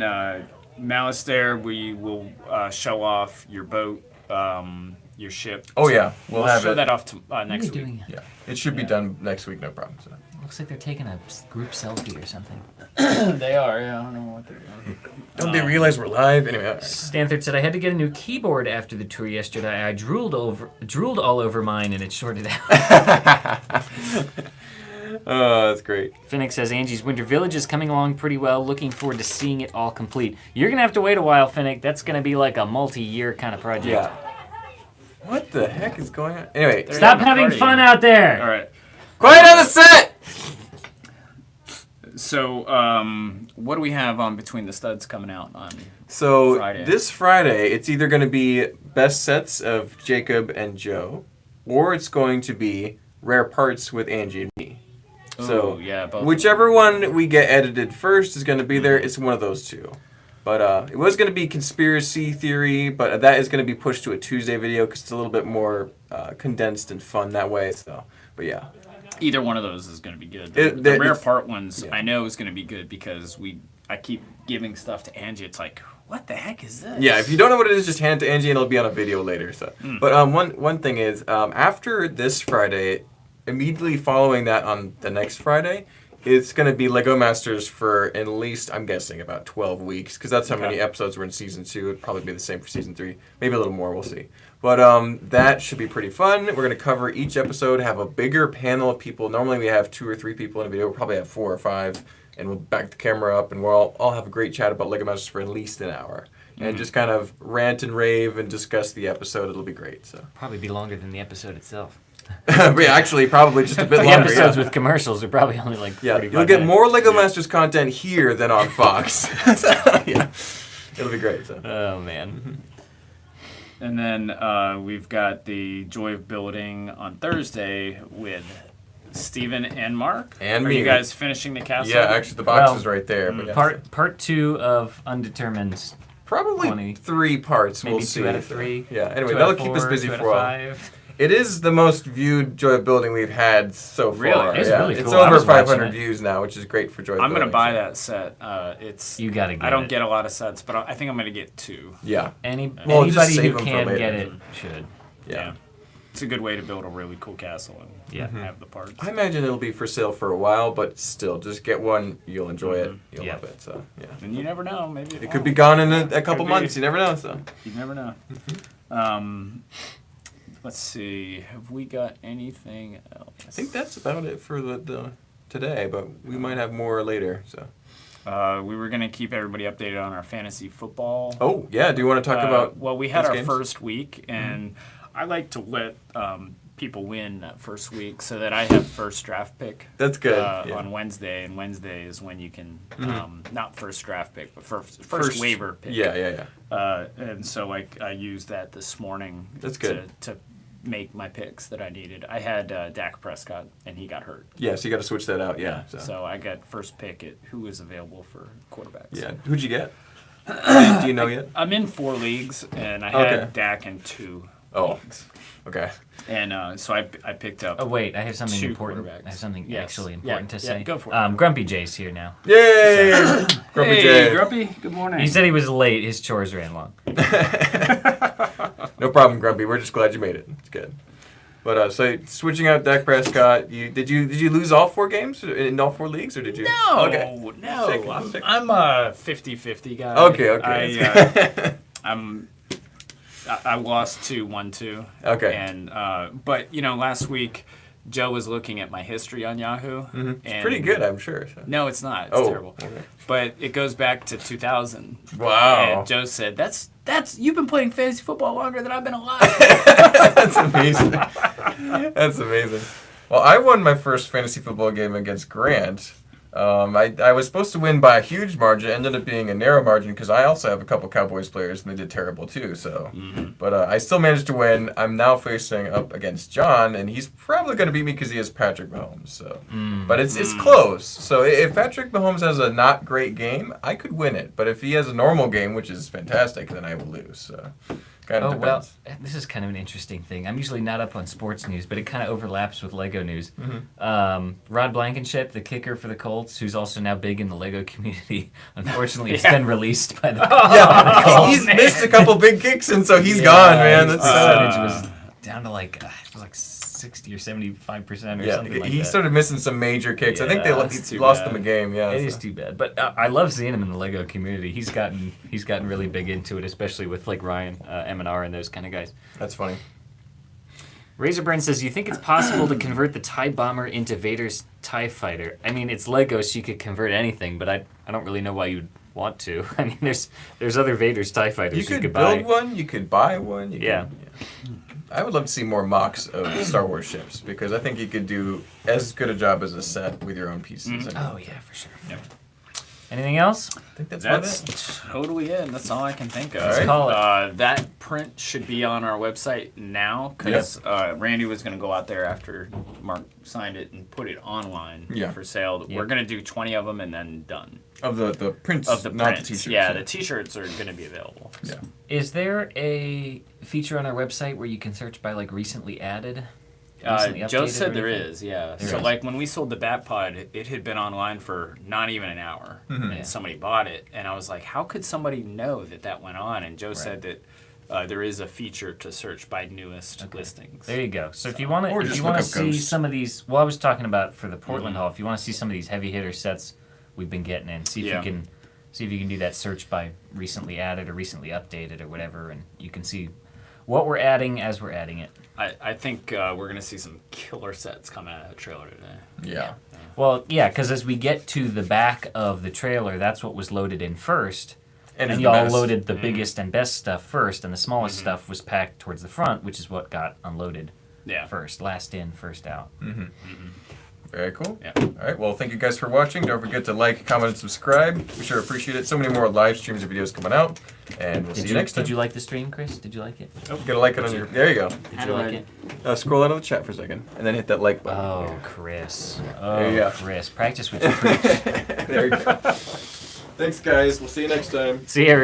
Malister, we will show off your boat, your ship. Oh yeah, we'll have show it. that off to, What are next you week. doing? Yeah, it should be done next week, no problem. So. Looks like they're taking a group selfie or something. They are. Yeah, I don't know what they're doing. Don't they realize we're live? Anyway. All right. Stanford said I had to get a new keyboard after the tour yesterday. I drooled all over mine and it shorted out. Oh, that's great. Finnick says Angie's Winter Village is coming along pretty well. Looking forward to seeing it all complete. You're gonna have to wait a while, Finnick. That's gonna be like a multi-year kind of project. Yeah. What the heck is going on? Anyway, They're Stop having a having party. fun out there. All right. quiet on the set. So, what do we have on Between the Studs coming out on? So Friday. this Friday, it's either going to be best sets of Jacob and Joe, or it's going to be rare parts with Angie and me. So Ooh, yeah, both. whichever one we get edited first is going to be there. It's one of those two. But it was going to be conspiracy theory, but that is going to be pushed to a Tuesday video because it's a little bit more condensed and fun that way. So, but yeah. Either one of those is going to be good. It- The rare it's- part ones, yeah. I know is going to be good because I keep giving stuff to Angie. It's like, what the heck is this? Yeah, if you don't know what it is, just hand it to Angie and it'll be on a video later. So, But one thing is, after this Friday, immediately following that on the next Friday, it's going to be Lego Masters for at least, I'm guessing, about 12 weeks, because that's how many episodes were in Season 2. It'd probably be the same for Season 3. Maybe a little more, we'll see. But that should be pretty fun. We're going to cover each episode, have a bigger panel of people. Normally we have 2 or 3 people in a video. We'll probably have 4 or 5, and we'll back the camera up, and we'll all have a great chat about Lego Masters for at least an hour. And just kind of rant and rave and discuss the episode. It'll be great. So, Probably be longer than the episode itself. but yeah, actually, probably just a bit The longer. episodes Yeah. with commercials are probably only like 45 You'll get minutes. more Lego Masters content here than on Fox. So, yeah, it'll be great. So. Oh man. And then we've got the Joy of Building on Thursday with Steven and Mark. And Are me. you guys finishing the castle? Yeah, actually, the box Well, is right there. But yeah. Part 2 of Undetermined. Probably 20. 3 parts. Maybe we'll see. 2 out of 3. Yeah. Anyway, 2 that'll out of keep us 4, busy 2 out for a of while. 5. It is the most viewed Joy of Building we've had so far. Really? It's yeah. really It's cool. I over was watching 500 it. views now, which is great for Joy of I'm Building. going to buy that set. It's You gotta get I don't it. get a lot of sets, but I think I'm going to get 2. Yeah. Any Well, just anybody save who them for can later. get it should. Yeah. It's a good way to build a really cool castle and have the parts. I imagine it'll be for sale for a while, but still, just get one. You'll enjoy it. You'll Yeah. love it. So yeah. And you never know. Maybe It could be gone in a couple Could be. months. You never know. So. You never know. Let's see. Have we got anything else? I think that's about it for the today, but we might have more later. So. We were gonna keep everybody updated on our fantasy football. Oh yeah. Do you want to talk about? Well, we had those our games? first week, and I like to let people win that first week so that I have first draft pick. That's good. On Wednesday, and Wednesday is when you can not first draft pick, but first waiver pick. Yeah. And so I used that this morning. That's good. To make my picks that I needed. I had Dak Prescott, and he got hurt. Yeah. So you got to switch that out. Yeah. So I got first pick at who was available for quarterbacks. Yeah. Who'd you get? Do you know yet? I'm in 4 leagues, and I Okay. had Dak in 2 Oh. leagues. Okay. And so I picked up. Oh wait, I have something 2 important. quarterbacks. I have something Yes. actually Yeah, important to yeah, say. go for it. Grumpy Jay's here now. Yay! Grumpy Hey, Jay. Grumpy. Good morning. He said he was late. His chores ran long. No problem, Grumpy. We're just glad you made it. It's good. But so switching out Dak Prescott, did you lose all 4 games in all 4 leagues, or did you? No, Okay. no. Sick. I'm a 50-50 guy. Okay. I lost 2-1-2. Okay. And but last week Joe was looking at my history on Yahoo. It's and pretty good, I'm sure. So. No, it's not. It's Oh, terrible. okay. But it goes back to 2000. Wow. And Joe said, "That's you've been playing fantasy football longer than I've been alive." That's amazing. That's amazing. Well, I won my first fantasy football game against Grant. I was supposed to win by a huge margin. It ended up being a narrow margin because I also have a couple Cowboys players and they did terrible too. So, but I still managed to win. I'm now facing up against John, and he's probably going to beat me because he has Patrick Mahomes. So, but it's close. So if Patrick Mahomes has a not great game, I could win it. But if he has a normal game, which is fantastic, then I will lose. So. Kind of depends. Well, this is kind of an interesting thing. I'm usually not up on sports news, but it kind of overlaps with Lego news. Rod Blankenship, the kicker for the Colts, who's also now big in the Lego community, unfortunately, it's been released by the Yeah, he's missed a couple big kicks, and so he's gone, man. His That's percentage was down to like 60 or 75% or something like he that. started missing some major kicks. I think Yeah, they that's too lost bad. him a game. Yeah, It so. is too bad, but I love seeing him in the Lego community. He's gotten really big into it, especially with like Ryan, M&R, and those kind of guys. That's funny. Razorburn says, "You think it's possible to convert the TIE bomber into Vader's TIE fighter? I mean, it's Lego, so you could convert anything, but I don't really know why you'd want to. I mean, there's other Vader's TIE fighters You could buy. build one. You could buy one. Yeah. I would love to see more mocks of Star Wars ships because I think you could do as good a job as a set with your own pieces. Oh yeah, for sure. Anything else? I think that's about it. That's totally it. That's all I can think of. All right. Call it. That print should be on our website now because Randy was going to go out there after Mark signed it and put it online for sale. Yep. We're going to do 20 of them and then done. Of the prints, Of the not prints. the t-shirts. Yeah, the t-shirts are going to be available. Yeah. Is there a feature on our website where you can search by like recently added? Joe said there is, yeah. There So is. like when we sold the Bat Pod, it had been online for not even an hour, and somebody bought it, and I was like, how could somebody know that went on? And Joe said that there is a feature to search by newest listings. There you go. So if you want Or to, just if you look want to up see Ghost. some of these, well, I was talking about for the Portland Hall. If you want to see some of these heavy hitter sets we've been getting in, see if you can do that search by recently added or recently updated or whatever, and you can see what we're adding as we're adding it. I think we're going to see some killer sets come out of the trailer today. Yeah. Well, yeah, because as we get to the back of the trailer, that's what was loaded in first. And And it's the y'all best. loaded the biggest and best stuff first, and the smallest stuff was packed towards the front, which is what got unloaded first. Last in, first out. Very cool. Yeah. All right. Well, thank you guys for watching. Don't forget to like, comment, and subscribe. We sure appreciate it. So many more live streams and videos coming out. And we'll see you next time. Did you like the stream, Chris? Did you like it? Get a like on your. There you go. Did you like it? Scroll out of the chat for a second, and then hit that like button. Oh, Chris. There you go. Chris. Practice what you preach. There you go. Thanks, guys. We'll see you next time. See you, everybody.